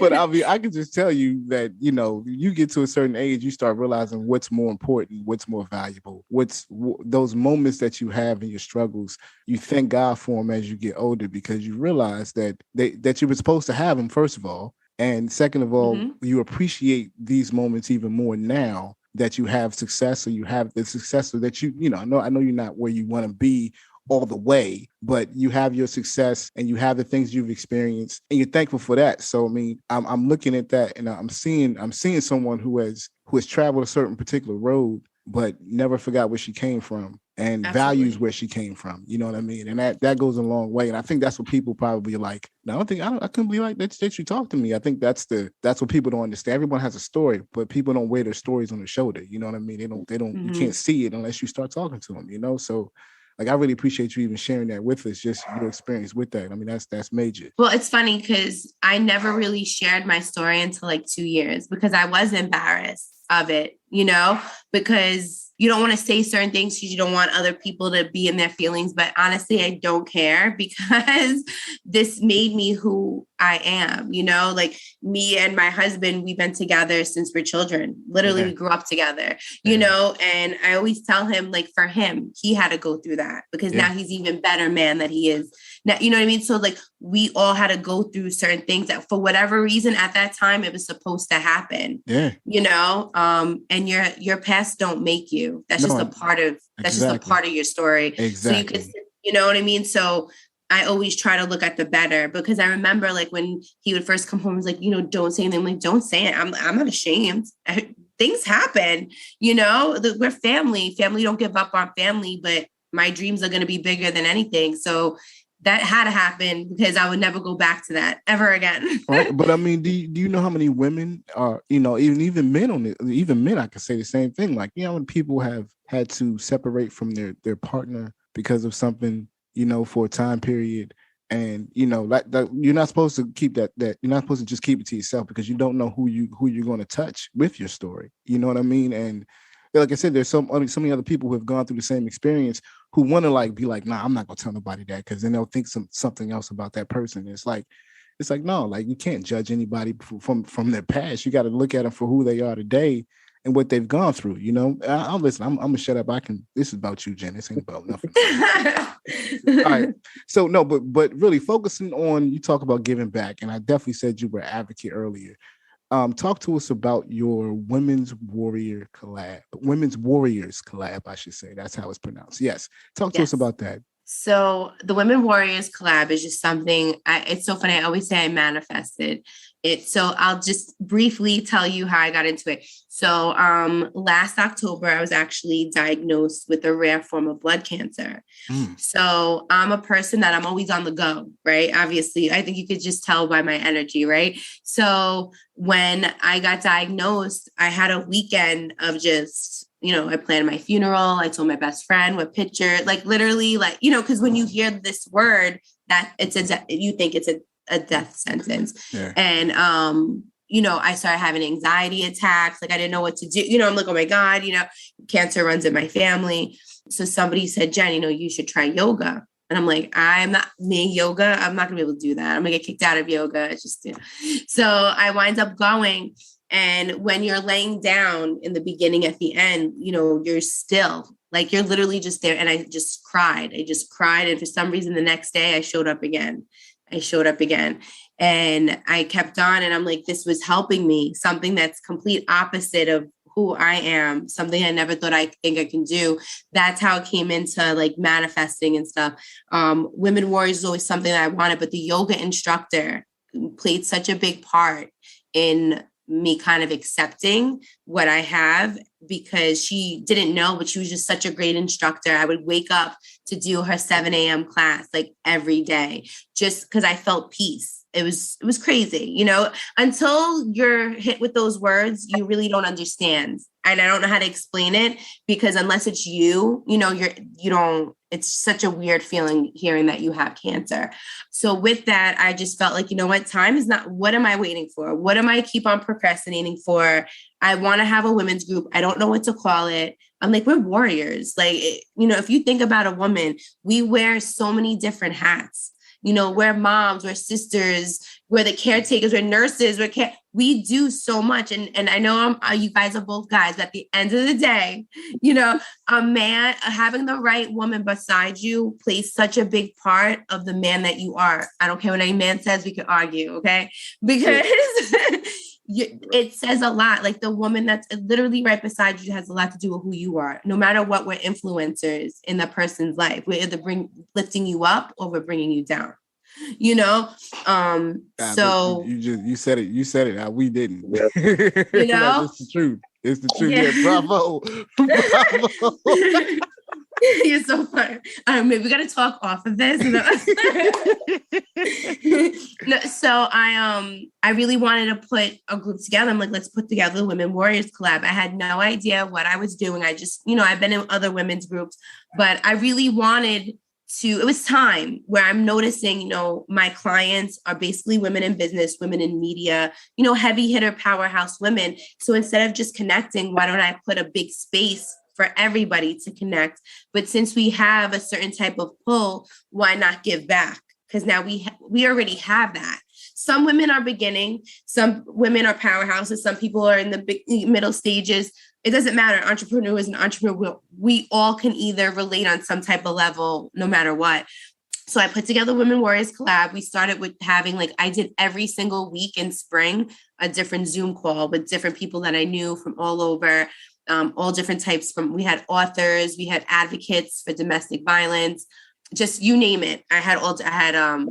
But I can just tell you that, you get to a certain age, you start realizing what's more important, what's more valuable, those moments that you have in your struggles. You thank God for them as you get older, because you realize that you were supposed to have them, first of all. And second of all, you appreciate these moments even more now that you have success, or you have the successor that I know you're not where you want to be all the way, but you have your success and you have the things you've experienced, and you're thankful for that. So, I mean, I'm looking at that, and I'm seeing someone who has traveled a certain particular road, but never forgot where she came from and values where she came from. You know what I mean? And that goes a long way. And I think that's what people probably are like, no, I couldn't believe like that you talked to me. I think that's what people don't understand. Everyone has a story, but people don't wear their stories on their shoulder. You know what I mean? They don't, you can't see it unless you start talking to them, So like, I really appreciate you even sharing that with us, just your experience with that. I mean, that's major. Well, it's funny because I never really shared my story until like 2 years, because I was embarrassed of it, because you don't want to say certain things because you don't want other people to be in their feelings. But honestly, I don't care, because this made me who I am, like me and my husband, we've been together since we're children. Literally, we grew up together, and I always tell him, like, for him, he had to go through that, because now he's even better man that he is now, you know what I mean? So like, we all had to go through certain things that for whatever reason at that time, it was supposed to happen, and your past don't make you. That's just a part of your story. Exactly. So you could, you know what I mean? So I always try to look at the better, because I remember like when he would first come home, he was like, don't say anything. I'm like, don't say it. I'm not ashamed. Things happen, we're family. Family don't give up on family, but my dreams are going to be bigger than anything. So that had to happen, because I would never go back to that ever again. Right. But I mean, do you know how many women are, even men on it, even men, I could say the same thing. Like, when people have had to separate from their partner because of something, for a time period. And, like you're not supposed to keep that you're not supposed to just keep it to yourself, because you don't know who you're going to touch with your story. You know what I mean? And like I said, there's so many other people who have gone through the same experience who want to be like, nah, I'm not gonna tell nobody that, because then they'll think something else about that person. It's like no, like, you can't judge anybody from their past. You got to look at them for who they are today and what they've gone through. I'll listen. I'm gonna shut up. This is about you, Jen. This ain't about nothing. All right. So no, but really focusing on, you talk about giving back, and I definitely said you were an advocate earlier. Talk to us about your Women's Warriors Collab, I should say. That's how it's pronounced. Yes. Talk to us about that. So the Women Warriors Collab is just something, it's so funny. I always say I manifested it. So I'll just briefly tell you how I got into it. So last October, I was actually diagnosed with a rare form of blood cancer. So I'm a person that I'm always on the go, right? Obviously, I think you could just tell by my energy, right? So when I got diagnosed, I had a weekend of just, I planned my funeral. I told my best friend what picture, like literally, like, because when you hear this word, that you think it's a death sentence. Yeah. And, I started having anxiety attacks. Like, I didn't know what to do. I'm like, oh my God, cancer runs in my family. So somebody said, Jen, you should try yoga. And I'm like, I'm not yoga. I'm not gonna be able to do that. I'm gonna get kicked out of yoga. So I wind up going. And when you're laying down in the beginning, at the end, you're still, like, you're literally just there. And I just cried. And for some reason, the next day I showed up again. And I kept on, and I'm like, this was helping me, something that's complete opposite of who I am, something I never thought I can do. That's how it came into like manifesting and stuff. Women Warriors is always something that I wanted, but the yoga instructor played such a big part in me kind of accepting what I have, because she didn't know, but she was just such a great instructor. I would wake up to do her 7 a.m. class like every day, just because I felt peace. It was crazy, until you're hit with those words, you really don't understand and I don't know how to explain it, because unless it's you know, it's such a weird feeling hearing that you have cancer. So with that, I just felt like, you know what, time is not, what am I waiting for? What am I keep on procrastinating for? I want to have a women's group. I don't know what to call it. I'm like, we're warriors. Like, you know, if you think about a woman, we wear so many different hats. You know, we're moms, we're sisters, we're the caretakers, we're nurses, we do so much. And I know you guys are both guys, but at the end of the day, you know, a man, having the right woman beside you plays such a big part of the man that you are. I don't care what any man says, we can argue, okay? Because it says a lot. Like, the woman that's literally right beside you has a lot to do with who you are. No matter what, we're influencers in the person's life. We're either lifting you up or we're bringing you down. You know, so you said it. We didn't. You know, it's the truth. It's the truth. Yeah, bravo. Bravo. You're so funny. Maybe we got to talk off of this. No, so I really wanted to put a group together. I'm like, let's put together the Women Warriors Collab. I had no idea what I was doing. I just, you know, I've been in other women's groups, but I really wanted it was time where I'm noticing, you know, my clients are basically women in business, women in media, you know, heavy hitter powerhouse women. So instead of just connecting, why don't I put a big space for everybody to connect? But since we have a certain type of pull, why not give back? Because now we already have that. Some women are beginning, some women are powerhouses, some people are in the middle stages. It doesn't matter. Entrepreneur is an entrepreneur. We all can either relate on some type of level, no matter what. So I put together Women Warriors Collab. We started with having, like, I did every single week in spring, a different Zoom call with different people that I knew from all over, all different types. We had authors, we had advocates for domestic violence, just you name it. I had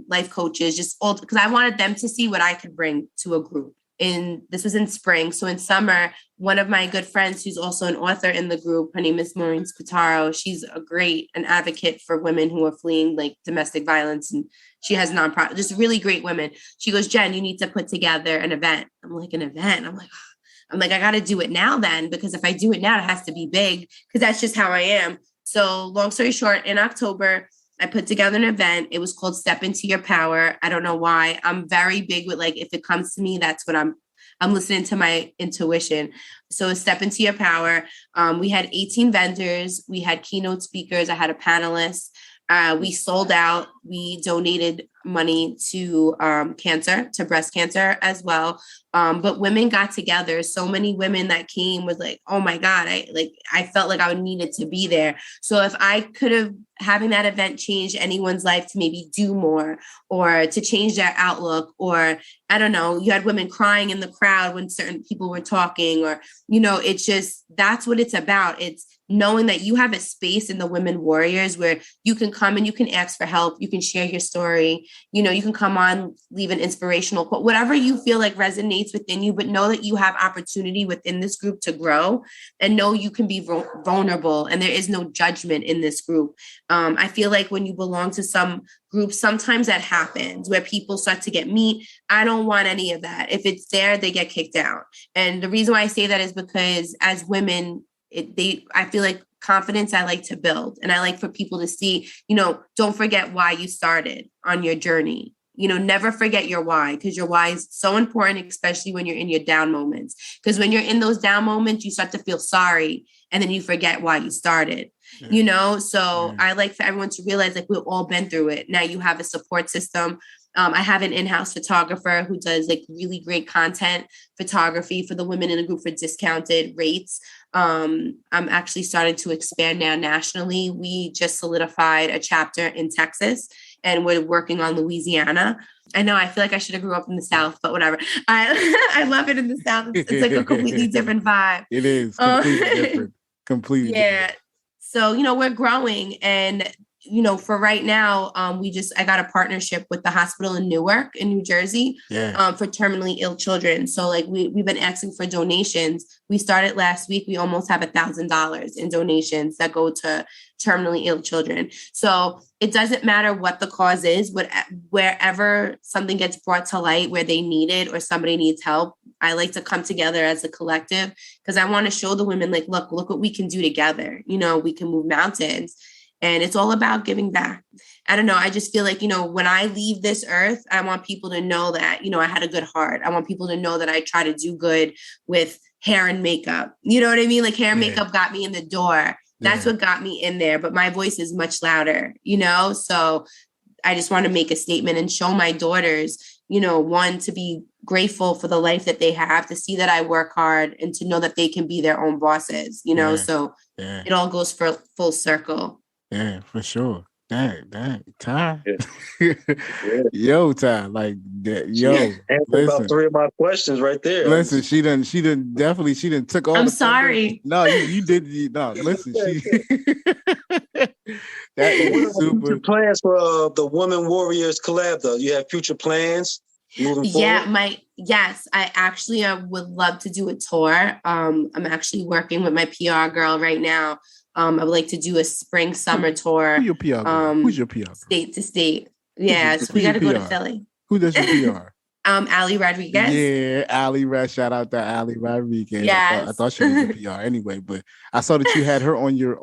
life coaches, just all, because I wanted them to see what I could bring to a group. This was in spring. So in summer, one of my good friends who's also an author in the group, her name is Maureen Spataro. She's an advocate for women who are fleeing like domestic violence. And she has nonprofit, just really great women. She goes, Jen, you need to put together an event. I'm like, an event? I'm like, I got to do it now then, because if I do it now, it has to be big, because that's just how I am. So long story short, in October, I put together an event. It was called Step Into Your Power. I don't know why. I'm very big with, like, if it comes to me, that's what I'm listening to my intuition. So Step Into Your Power. We had 18 vendors. We had keynote speakers. I had a panelist. We sold out. We donated money to to breast cancer as well. But women got together. So many women that came was like, oh my God, I felt like I needed to be there. So if I could have having that event change anyone's life to maybe do more or to change their outlook, or I don't know, you had women crying in the crowd when certain people were talking, or, you know, it's just, that's what it's about. It's knowing that you have a space in the Women Warriors where you can come and you can ask for help. You can share your story. You know, you can come on, leave an inspirational quote, whatever you feel like resonates within you, but know that you have opportunity within this group to grow, and know you can be vulnerable, and there is no judgment in this group. I feel like when you belong to some groups, sometimes that happens where people start to get mean. I don't want any of that. If it's there, they get kicked out. And the reason why I say that is because as women, I feel like confidence I like to build, and I like for people to see, you know, don't forget why you started on your journey. You know, never forget your why, because your why is so important, especially when you're in your down moments. Because when you're in those down moments, you start to feel sorry, and then you forget why you started. You know, so I like for everyone to realize, like, we've all been through it. Now you have a support system. I have an in-house photographer who does like really great content photography for the women in the group for discounted rates. I'm actually starting to expand now nationally. We just solidified a chapter in Texas, and we're working on Louisiana. I know, I feel like I should have grew up in the South, but whatever. I love it in the South. It's like a completely different vibe. It is completely different. Completely different. So, you know, we're growing, and, you know, for right now, I got a partnership with the hospital in Newark in New Jersey for terminally ill children. So like we've been asking for donations. We started last week. We almost have $1,000 in donations that go to terminally ill children. So it doesn't matter what the cause is, wherever something gets brought to light where they need it or somebody needs help, I like to come together as a collective because I want to show the women, like, look what we can do together. You know, we can move mountains, and it's all about giving back. I don't know. I just feel like, you know, when I leave this earth, I want people to know that, you know, I had a good heart. I want people to know that I try to do good with hair and makeup. You know what I mean? Like, hair and makeup got me in the door. That's what got me in there. But my voice is much louder, you know? So I just want to make a statement and show my daughters, you know, one, to be grateful for the life that they have, to see that I work hard, and to know that they can be their own bosses, you know? So it all goes for full circle. Yeah, for sure. Dang, Ty. Yo, Ty, like that. Yo, answered about 3 of my questions right there. Listen, she done took all. I'm sorry. No, you did. No, listen, she. That is super. Future plans for the Women Warriors Collab, though? You have future plans moving forward? Yes, I actually would love to do a tour. I'm actually working with my PR girl right now. I would like to do a spring summer tour. Who's your PR girl? Who's your PR girl? State to state. Yeah, so we got to go to Philly. Who does your PR? Ali Rodriguez. Yeah, Ali. Shout out to Ali Rodriguez. Yes. I thought she was a PR anyway, but I saw that you had her on your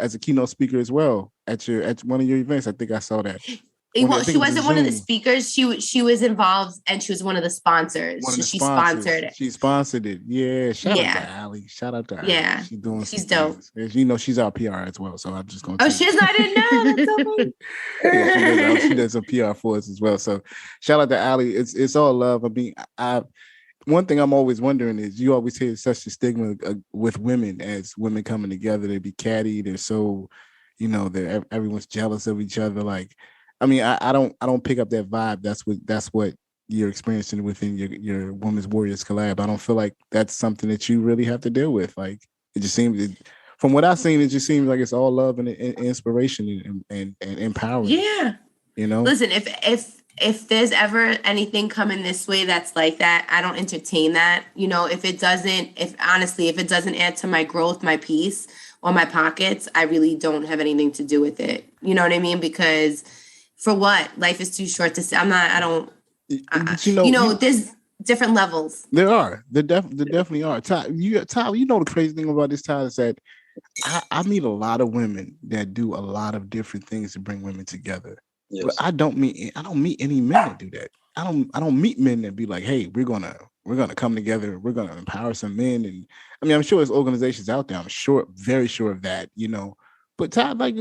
as a keynote speaker as well at one of your events. I think I saw that. Well, she wasn't one of the speakers. She was involved, and she was one of the sponsors. She sponsored it. She sponsored it. Yeah. Shout out to Ali. Shout out to Ali. Yeah. She's dope. Things. You know, she's our PR as well. So I'm just going to. Oh, she's not in now. That's so funny. Yeah, she does some PR for us as well. So shout out to Ali. It's all love. I mean, one thing I'm always wondering is, you always hear such a stigma with women, as women coming together. They be catty. They're so, you know, everyone's jealous of each other. Like, I mean, I don't pick up that vibe. That's what you're experiencing within your Women's Warriors Collab. I don't feel like that's something that you really have to deal with. Like, it just seems, from what I've seen, it just seems like it's all love and inspiration and empowering. Yeah. You know? Listen, if there's ever anything coming this way that's like that, I don't entertain that. You know, if it doesn't add to my growth, my peace, or my pockets, I really don't have anything to do with it. You know what I mean? Because for what? Life is too short to say. There's different levels. There definitely are. Ty, you know the crazy thing about this, Ty, is that I meet a lot of women that do a lot of different things to bring women together. Yes. But I don't meet any men that do that. I don't meet men that be like, hey, we're gonna come together, we're gonna empower some men. And I mean, I'm sure there's organizations out there, I'm sure, very sure of that, you know. But Todd, like,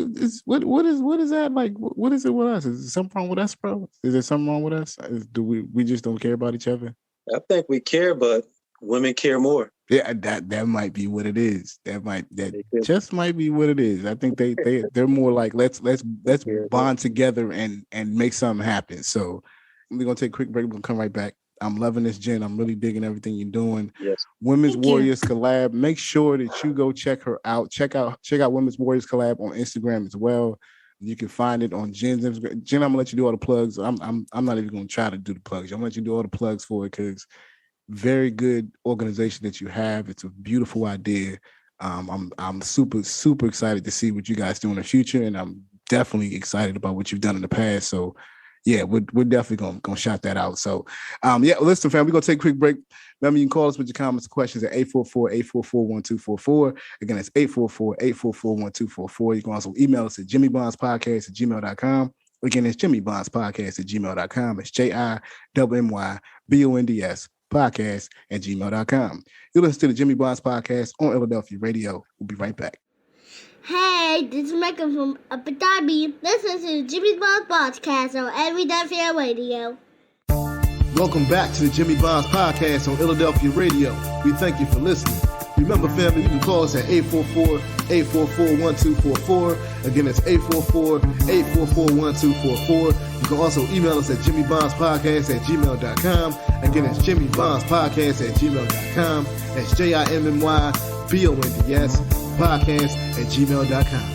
what is that like? What is it with us? Is there something wrong with us, bro? Is there something wrong with us? Do we just don't care about each other? I think we care, but women care more. Yeah, that might be what it is. That just might be what it is. I think they're more like, let's bond together and make something happen. So we're gonna take a quick break. We're gonna come right back. I'm loving this, Jen. I'm really digging everything you're doing. Yes. Women's Warriors Collab. Make sure that you go check her out. Check out Women's Warriors Collab on Instagram as well. You can find it on Jen's Instagram. Jen, I'm gonna let you do all the plugs. I'm not even gonna try to do the plugs. I'm gonna let you do all the plugs for it, because very good organization that you have. It's a beautiful idea. I'm super, super excited to see what you guys do in the future, and I'm definitely excited about what you've done in the past. So yeah, we're definitely gonna shout that out. So listen, fam, we're gonna take a quick break. Remember, you can call us with your comments and questions at 844-844-1244. Again, it's 844-844-1244. You can also email us at jimmybondspodcast@gmail.com. Again, it's jimmybondspodcast@gmail.com. It's JIMMYBONDS podcast@gmail.com. You listen to the Jimmy Bonds Podcast on Illadelphia Radio. We'll be right back. Hey, this is Mecca from Abu Dhabi. Listen to the Jimmy Bonds Podcast on Illadelphia Radio. Welcome back to the Jimmy Bonds Podcast on Illadelphia Radio. We thank you for listening. Remember, family, you can call us at 844-844-1244. Again, it's 844-844-1244. You can also email us at jimmybondspodcast@gmail.com. Again, it's jimmybondspodcast@gmail.com. That's JIMMYBONDS podcast@gmail.com.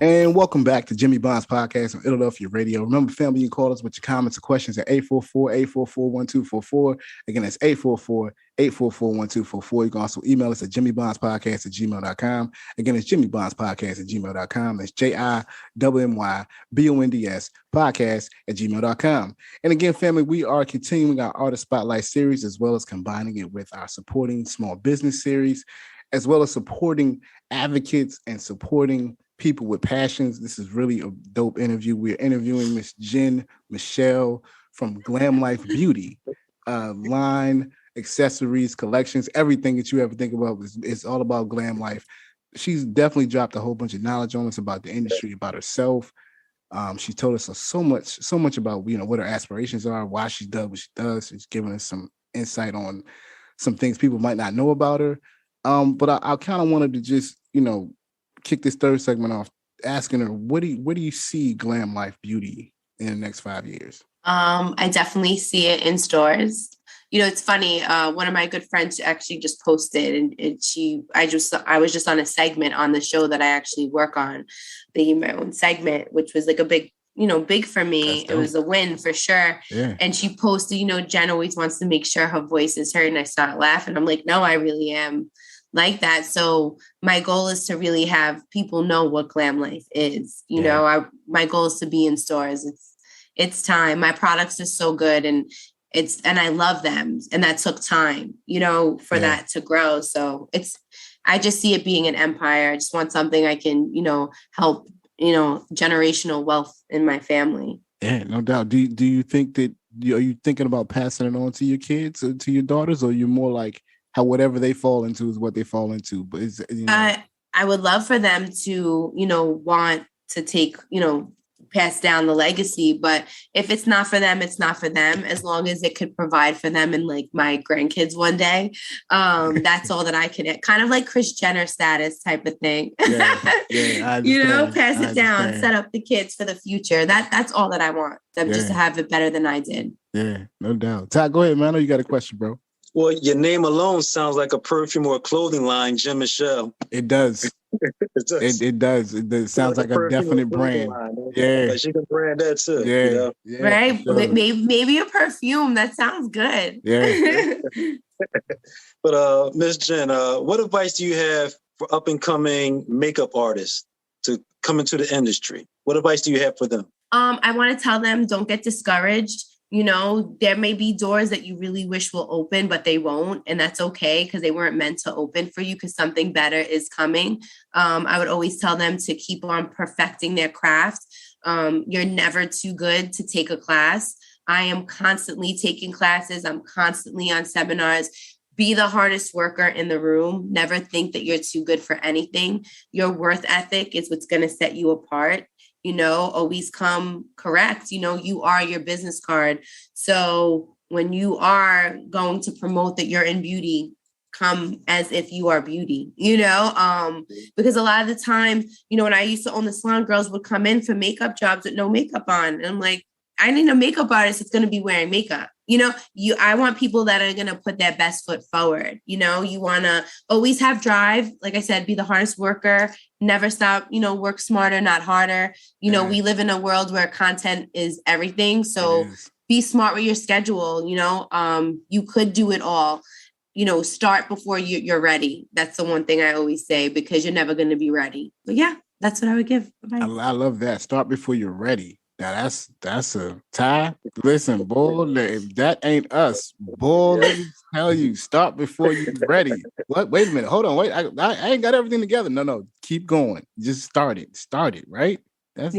And welcome back to Jimmy Bond's podcast on Illadelphia Radio. Remember, family, you can call us with your comments or questions at 844-844-1244. Again, that's 844-844-1244. You can also email us at jimmybondspodcast@gmail.com. Again, it's jimmybondspodcast@gmail.com. That's JIMMYBONDS podcast@gmail.com. And again, family, we are continuing our Artist Spotlight series, as well as combining it with our Supporting Small Business series, as well as supporting advocates and supporting people with passions. This is really a dope interview. We're interviewing Miss Jenn Michelle from Glam Life Beauty, line, accessories, collections, everything that you ever think about is all about glam life. She's definitely dropped a whole bunch of knowledge on us about the industry, about herself. She told us so much about, what her aspirations are, why she does what she does. She's given us some insight on some things people might not know about her. But I kind of wanted to just, kick this third segment off asking her, where do you see Glam Life Beauty in the next 5 years? I definitely see it in stores. It's funny. One of my good friends actually just posted, and I was just on a segment on the show that I actually work on, being my own segment, which was like a big for me. It was a win for sure. Yeah. And she posted, Jenn always wants to make sure her voice is heard. And I started laughing. I'm like, no, I really am like that. So my goal is to really have people know what glam life is. My goal is to be in stores. It's time. My products are so good, and I love them. And that took time, for that to grow. So I just see it being an empire. I just want something I can, help, generational wealth in my family. Yeah, no doubt. Do you think that, are you thinking about passing it on to your kids or to your daughters, or you're more like, how whatever they fall into is what they fall into? But I would love for them to, want to take, pass down the legacy. But if it's not for them, it's not for them. As long as it could provide for them and like my grandkids one day, that's all that I can. Kind of like Kris Jenner status type of thing. Yeah, pass it down, set up the kids for the future. That's all that I want them just to have it better than I did. Yeah, no doubt. Todd, go ahead, man. I know you got a question, bro. Well, your name alone sounds like a perfume or a clothing line, Jenn Michelle. It does. It does. It sounds like a definite brand. Yeah. Like she can brand that too. Yeah. Right. Sure. Maybe a perfume. That sounds good. Yeah. But Miss Jenn, what advice do you have for up and coming makeup artists to come into the industry? What advice do you have for them? I want to tell them, don't get discouraged. There may be doors that you really wish will open, but they won't. And that's okay, because they weren't meant to open for you, because something better is coming. I would always tell them to keep on perfecting their craft. You're never too good to take a class. I am constantly taking classes. I'm constantly on seminars. Be the hardest worker in the room. Never think that you're too good for anything. Your worth ethic is what's going to set you apart. Always come correct. You are your business card. So when you are going to promote that you're in beauty, come as if you are beauty, because a lot of the time, when I used to own the salon, girls would come in for makeup jobs with no makeup on. And I'm like, I need a makeup artist that's going to be wearing makeup. I want people that are going to put their best foot forward. You want to always have drive. Like I said, be the hardest worker, never stop, work smarter, not harder. We live in a world where content is everything. So be smart with your schedule. You could do it all. Start before you're ready. That's the one thing I always say, because you're never going to be ready. But yeah, that's what I would give. I love that. Start before you're ready. Now that's a tie. Listen, boy, if that ain't us, boy, let me tell you, start before you're ready. What? Wait a minute. Hold on. Wait, I ain't got everything together. No. Keep going. Just start it, right? That's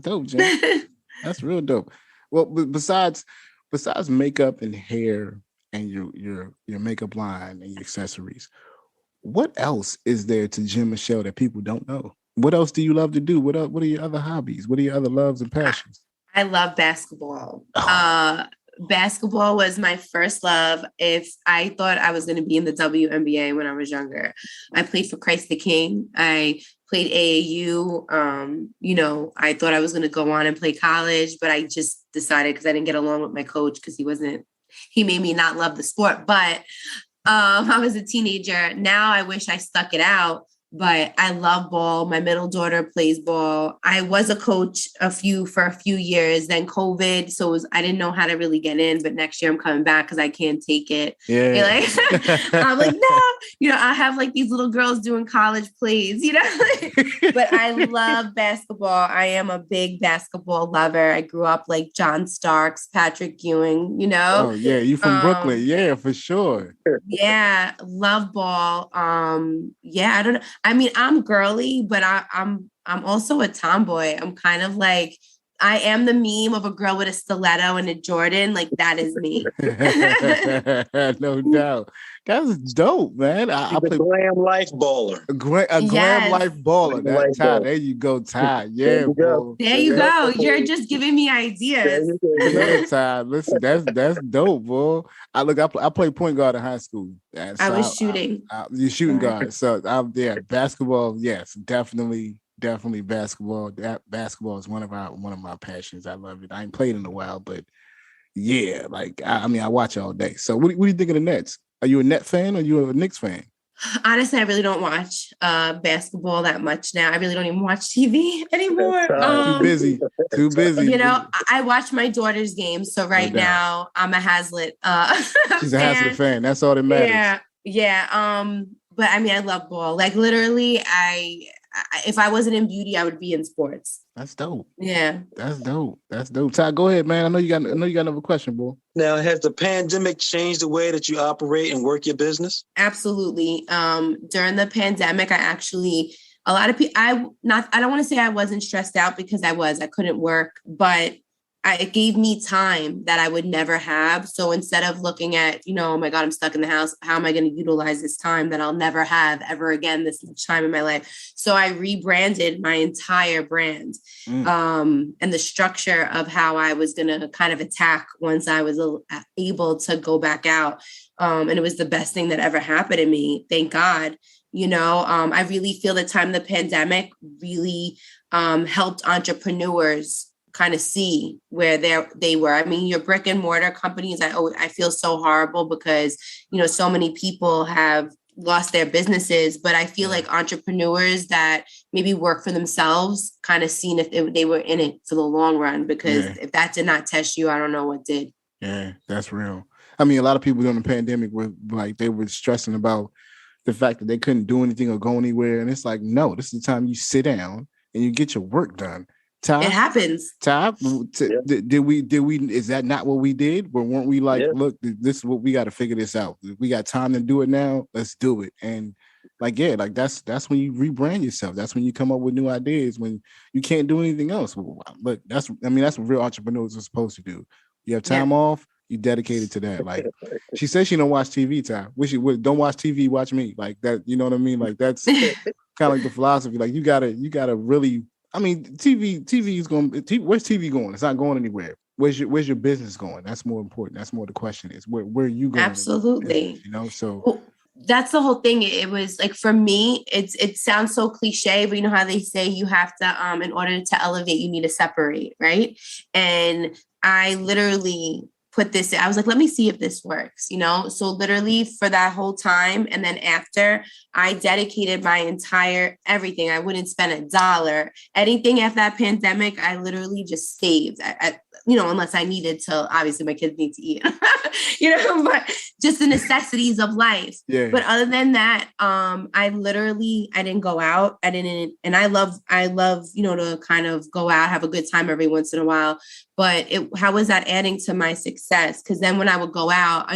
dope, Jenn. That's real dope. Well, besides makeup and hair and your makeup line and your accessories, what else is there to Jenn Michelle that people don't know? What else do you love to do? What are your other hobbies? What are your other loves and passions? I love basketball. Basketball was my first love. If I thought I was going to be in the WNBA when I was younger, I played for Christ the King. I played AAU. I thought I was going to go on and play college, but I just decided, because I didn't get along with my coach, because he made me not love the sport. But I was a teenager. Now I wish I stuck it out. but I love ball. My middle daughter plays ball. I was a coach for a few years, then COVID. So I didn't know how to really get in, but next year I'm coming back because I can't take it. Yeah. I'm like, no, I have like these little girls doing college plays, but I love basketball. I am a big basketball lover. I grew up like John Starks, Patrick Ewing, Oh yeah. You from Brooklyn. Yeah, for sure. Yeah. Love ball. I don't know. I mean, I'm girly, but I'm also a tomboy. I'm kind of like, I am the meme of a girl with a stiletto and a Jordan. Like that is me. No doubt. That's dope, man. I play Glam Life Baller. Glam Life Baller. That's Ty. There you go, Ty. Yeah, bro. There you go. You're just giving me ideas. Yeah, Ty. Listen, that's dope, bro. I played point guard in high school. So I was shooting. You're shooting guard. So basketball. Yes, definitely basketball. Basketball is one of my passions. I love it. I ain't played in a while, but yeah, like I watch all day. So what do you think of the Nets? Are you a Net fan or are you a Knicks fan? Honestly, I really don't watch basketball that much now. I really don't even watch TV anymore. Too busy. I watch my daughter's games. So right now I'm a Hazlitt. She's a Hazlitt fan. That's all that matters. Yeah. But I mean, I love ball. Like literally, if I wasn't in beauty, I would be in sports. That's dope. Yeah. That's dope. Ty, go ahead, man. I know you got another question, bro. Now, has the pandemic changed the way that you operate and work your business? Absolutely. During the pandemic, a lot of people, I don't want to say I wasn't stressed out because I couldn't work, but it gave me time that I would never have. So instead of looking at, oh my God, I'm stuck in the house. How am I going to utilize this time that I'll never have ever again this time in my life? So I rebranded my entire brand and the structure of how I was going to kind of attack once I was able to go back out. And it was the best thing that ever happened to me. Thank God. I really feel the time the pandemic really helped entrepreneurs kind of see where they were. I mean, your brick and mortar companies, I feel so horrible because, so many people have lost their businesses, but I feel like entrepreneurs that maybe work for themselves kind of seen if they were in it for the long run, because if that did not test you, I don't know what did. Yeah, that's real. I mean, a lot of people during the pandemic were like, they were stressing about the fact that they couldn't do anything or go anywhere. And it's like, no, this is the time you sit down and you get your work done. Ty, it happens. Ty, did we? Is that not what we did? But weren't we like, look, this is what we got to figure this out. We got time to do it now. Let's do it. And that's when you rebrand yourself. That's when you come up with new ideas. When you can't do anything else. But that's what real entrepreneurs are supposed to do. You have time off. You dedicated to that. Like she says, she don't watch TV. Ty, don't watch TV. Watch me. Like that. You know what I mean? Like that's kind of like the philosophy. Like you gotta really. I mean, TV is going. Where's TV going? It's not going anywhere. Where's your business going? That's more important. That's more the question is where are you going? Absolutely. So that's the whole thing. It was like, for me, it sounds so cliche, but you know how they say you have to, in order to elevate, you need to separate, right? And I literally put this, I was like, let me see if this works, So literally for that whole time. And then after, I dedicated my entire everything. I wouldn't spend $1. Anything after that pandemic, I literally just saved, unless I needed to, obviously my kids need to eat, but just the necessities of life. Yeah. But other than that, I didn't go out. And I love, to kind of go out, have a good time every once in a while. But how was that adding to my success? Because then when I would go out,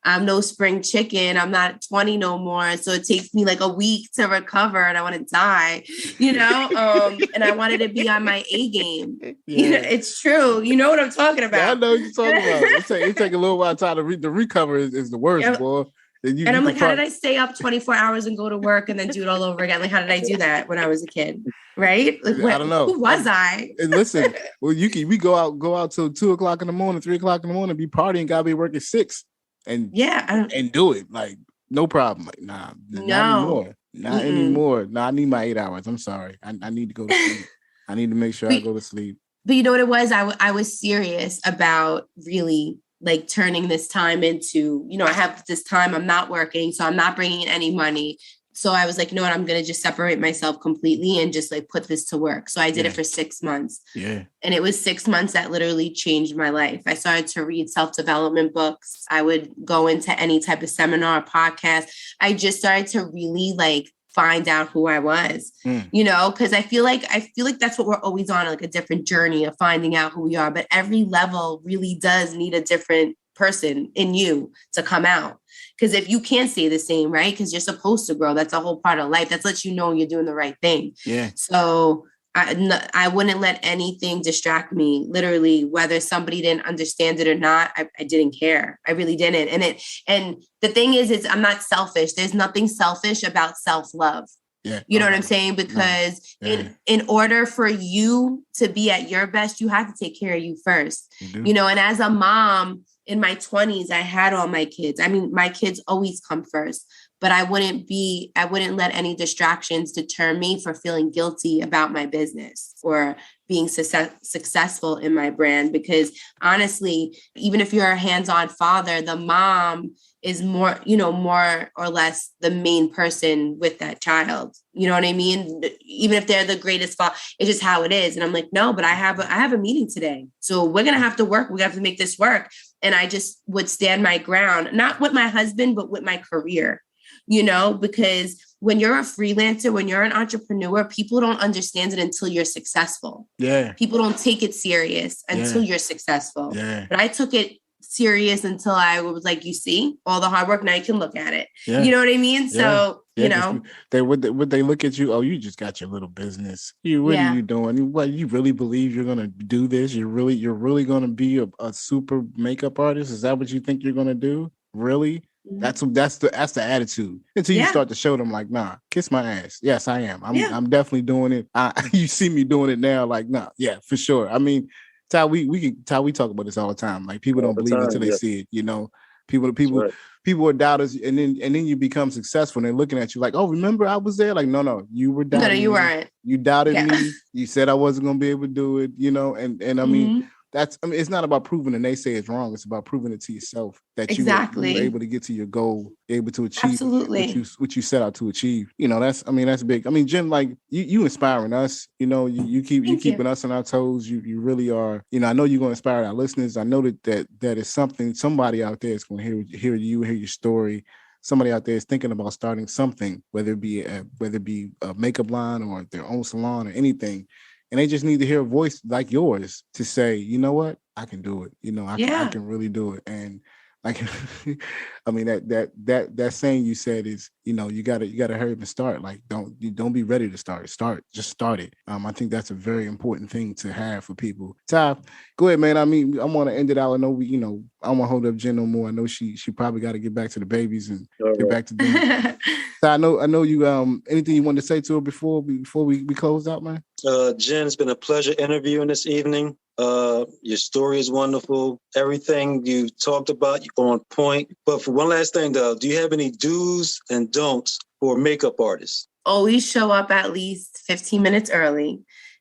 I'm no spring chicken. I'm not 20 no more. So it takes me like a week to recover and I want to die, and I wanted to be on my A game. Yeah. It's true. You know what I'm talking about. Yeah, I know what you're talking about. It take a little while time to recover is the worst, boy. And I'm like, how did I stay up 24 hours and go to work and then do it all over again? Like, how did I do that when I was a kid? Right? Like, I don't know. Who was I? And listen, we go out till 2:00 in the morning, 3:00 in the morning, be partying, gotta be working 6. And and do it. Like, no problem. Like, not anymore. Not anymore. No, I need my 8 hours. I'm sorry. I need to go to sleep. I need to make sure I go to sleep. But you know what it was? I was serious about really like turning this time into, I have this time I'm not working, so I'm not bringing in any money. So I was like, you know what, I'm going to just separate myself completely and just like put this to work. So I did it for 6 months. Yeah. And it was 6 months that literally changed my life. I started to read self-development books. I would go into any type of seminar or podcast. I just started to really like find out who I was, you know, because I feel like that's what we're always on, like a different journey of finding out who we are. But every level really does need a different person in you to come out. Because if you can't stay the same, right? Because you're supposed to grow. That's a whole part of life. That lets you know you're doing the right thing. Yeah. So I wouldn't let anything distract me, literally, whether somebody didn't understand it or not. I didn't care. I really didn't. And the thing is I'm not selfish. There's nothing selfish about self-love. Yeah. You know what I'm saying? Because in order for you to be at your best, you have to take care of you first. You know, and as a mom in my 20s, I had all my kids. I mean, my kids always come first. But I wouldn't let any distractions deter me for feeling guilty about my business or being successful in my brand. Because honestly, even if you're a hands-on father, the mom is more or less the main person with that child. You know what I mean? Even if they're the greatest father, it's just how it is. And I'm like, no, but I have a meeting today. So we're going to have to work. We have to make this work. And I just would stand my ground, not with my husband, but with my career. You know, because when you're a freelancer, when you're an entrepreneur, people don't understand it until you're successful. Yeah. People don't take it serious until you're successful. Yeah. But I took it serious until I was like, you see, all the hard work, now you can look at it. Yeah. You know what I mean? So, you know. Would they look at you, oh, you just got your little business. What are you doing? What, you really believe you're going to do this? You're really going to be a super makeup artist? Is that what you think you're going to do? Really? That's the attitude until you start to show them like, nah, kiss my ass. Yes, I am. I'm definitely doing it. You see me doing it now. Like, nah, yeah, for sure. I mean, Ty, we talk about this all the time. Like people don't believe it until they see it. You know, people are doubters, and then you become successful and they're looking at you like, oh, remember I was there? Like, no, you were doubting. No, you weren't. You doubted me. You said I wasn't gonna be able to do it, you know, and I mean, it's not about proving that they say it's wrong. It's about proving it to yourself that you were able to get to your goal, able to achieve what you set out to achieve. You know, that's big. I mean, Jenn, like you inspiring us. You know, you keeping us on our toes. You really are. You know, I know you're going to inspire our listeners. I know that is something. Somebody out there is going to hear your story. Somebody out there is thinking about starting something, whether it be a makeup line or their own salon or anything. And they just need to hear a voice like yours to say, you know what, I can do it. You know, I can really do it. And like, I mean, that saying you said is, you know, you gotta hurry up and start. Like, don't be ready to start. Just start it. I think that's a very important thing to have for people. Ty, go ahead, man. I mean, I want to end it out. I know I don't want to hold up Jenn no more. I know she probably got to get back to the babies and get back to them. Ty, I know you. Anything you wanted to say to her before we close out, man? Jenn, it's been a pleasure interviewing this evening. Your story is wonderful. Everything you talked about, you're on point. But for one last thing, though, do you have any do's and don'ts for makeup artists? Always show up at least 15 minutes early.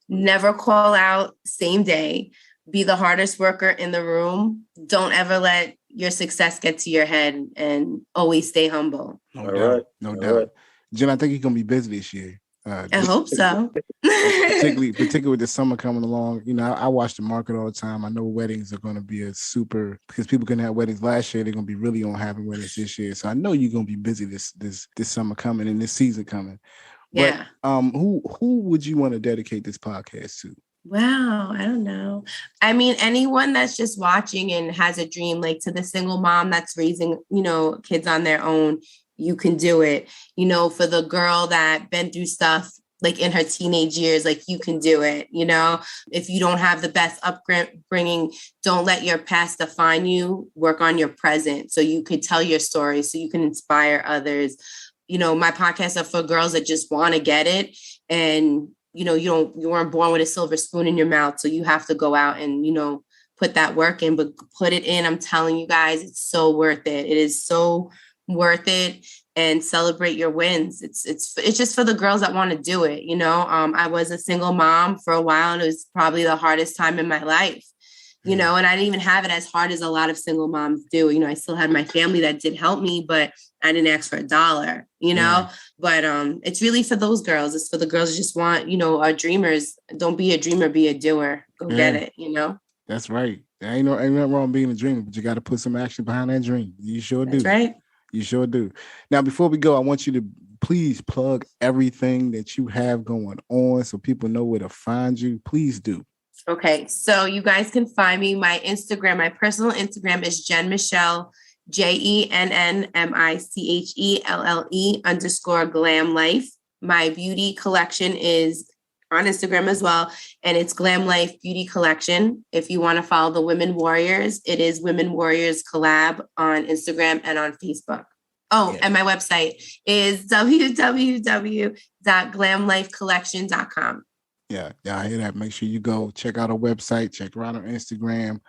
Never call out same day. Be the hardest worker in the room. Don't ever let your success get to your head, and always stay humble. No doubt. Jenn, I think you're going to be busy this year. I hope so. particularly with the summer coming along. You know, I watch the market all the time. I know weddings are going to be because people couldn't have weddings last year. They're going to be really on having weddings this year. So I know you're going to be busy this summer coming and this season coming. Yeah. But who would you want to dedicate this podcast to? Wow, I don't know. I mean, anyone that's just watching and has a dream, like to the single mom that's raising, you know, kids on their own, you can do it. You know, for the girl that been through stuff like in her teenage years, like you can do it. You know, if you don't have the best upbringing, don't let your past define you. Work on your present so you could tell your story, so you can inspire others. You know, my podcasts are for girls that just want to get it. And, you know, you weren't born with a silver spoon in your mouth. So you have to go out and, you know, put that work in, but put it in. I'm telling you guys, it's so worth it. It is so worth it. And celebrate your wins. It's just for the girls that want to do it. You know, I was a single mom for a while, and it was probably the hardest time in my life. you know, and I didn't even have it as hard as a lot of single moms do. You know, I still had my family that did help me, but I didn't ask for $1, you know, but it's really for those girls. It's for the girls who just want, you know, are dreamers. Don't be a dreamer, be a doer. Go get it, you know? That's right. There ain't nothing wrong being a dreamer, but you got to put some action behind that dream. You sure do. That's right. You sure do. Now, before we go, I want you to please plug everything that you have going on so people know where to find you. Please do. Okay. So you guys can find me. My Instagram, my personal Instagram is Jenn Michelle, JENNMICHELLE _ My beauty collection is on Instagram as well. And it's Glam Life Beauty Collection. If you want to follow the Women Warriors, it is Women Warriors Collab on Instagram and on Facebook. Oh, and my website is www.glamlifecollection.com. Yeah, I hear that. Make sure you go check out our website, check her out on Instagram.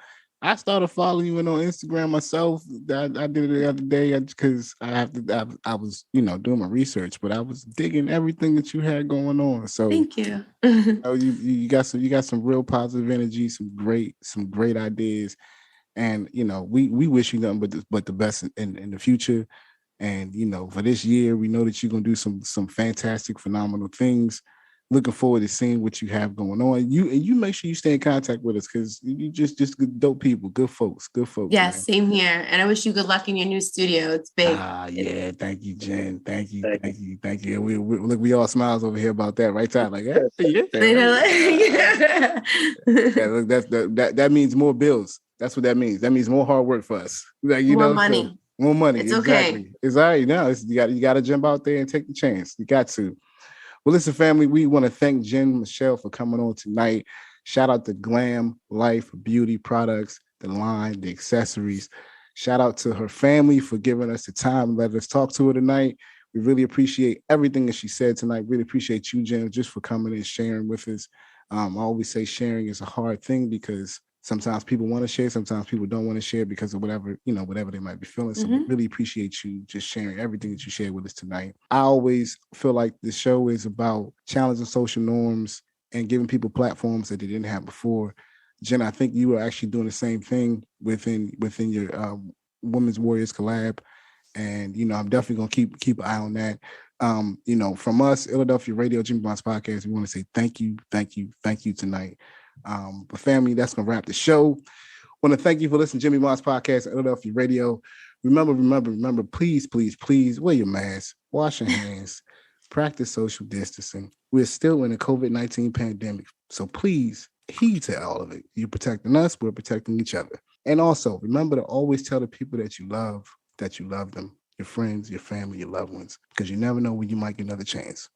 I started following you on Instagram myself. I did it the other day because I was, you know, doing my research, but I was digging everything that you had going on. So thank you. you got some real positive energy, some great ideas, and you know we wish you nothing but the best in the future. And you know, for this year, we know that you're gonna do some fantastic, phenomenal things. Looking forward to seeing what you have going on. You make sure you stay in contact with us because you just good, dope people, good folks. Yeah, man. Same here. And I wish you good luck in your new studio. It's big. Yeah. Thank you, Jenn. Thank you. We all smiles over here about that, right? Time like, yeah. Look, that means more bills. That's what that means. That means more hard work for us. Like, more money. So, more money. It's exactly. Okay. It's all right now. You got to jump out there and take the chance. You got to. Well, listen, family, we want to thank Jenn Michelle for coming on tonight. Shout out to Glam Life Beauty products, the line, the accessories. Shout out to her family for giving us the time and letting us talk to her tonight. We really appreciate everything that she said tonight. Really appreciate you, Jenn, just for coming and sharing with us. I always say sharing is a hard thing because sometimes people want to share, sometimes people don't want to share because of whatever they might be feeling. So we really appreciate you just sharing everything that you shared with us tonight. I always feel like the show is about challenging social norms and giving people platforms that they didn't have before. Jenn, I think you are actually doing the same thing within your Women's Warriors Collab. And, you know, I'm definitely going to keep an eye on that. You know, from us, Illadelphia Radio, Jimmy Bond's podcast, we want to say thank you tonight. But family, that's gonna wrap the show. Want to thank you for listening to Jimmy Bond's podcast at Illadelphia Radio. Remember, please wear your mask, wash your hands, practice social distancing. We're still in a COVID-19 pandemic, so please heed to all of it. You're protecting us, we're protecting each other. And also remember to always tell the people that you love them, your friends, your family, your loved ones, because you never know when you might get another chance.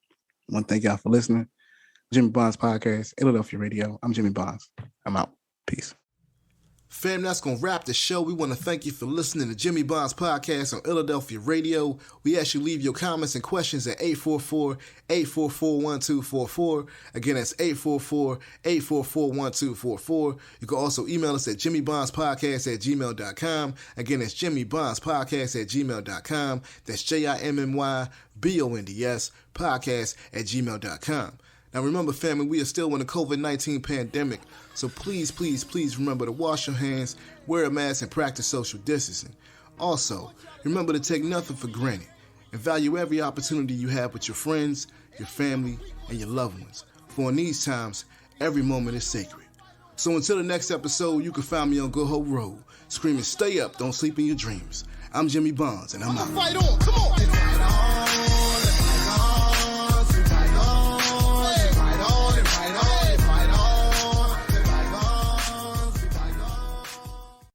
I want to thank y'all for listening. Jimmy Bond's podcast, Illadelphia Radio. I'm Jimmy Bonds. I'm out. Peace. Fam, that's going to wrap the show. We want to thank you for listening to Jimmy Bond's podcast on Illadelphia Radio. We ask you to leave your comments and questions at 844-844-1244. Again, that's 844-844-1244. You can also email us at jimmybondspodcast@gmail.com. Again, that's jimmybondspodcast@gmail.com. That's JIMMYBONDS podcast@gmail.com. Now remember, family, we are still in the COVID-19 pandemic, so please remember to wash your hands, wear a mask, and practice social distancing. Also, remember to take nothing for granted and value every opportunity you have with your friends, your family, and your loved ones. For in these times, every moment is sacred. So until the next episode, you can find me on Good Hope Road, screaming, stay up, don't sleep in your dreams. I'm Jimmy Bonds, and I'm out. Fight on, come on. Fight on.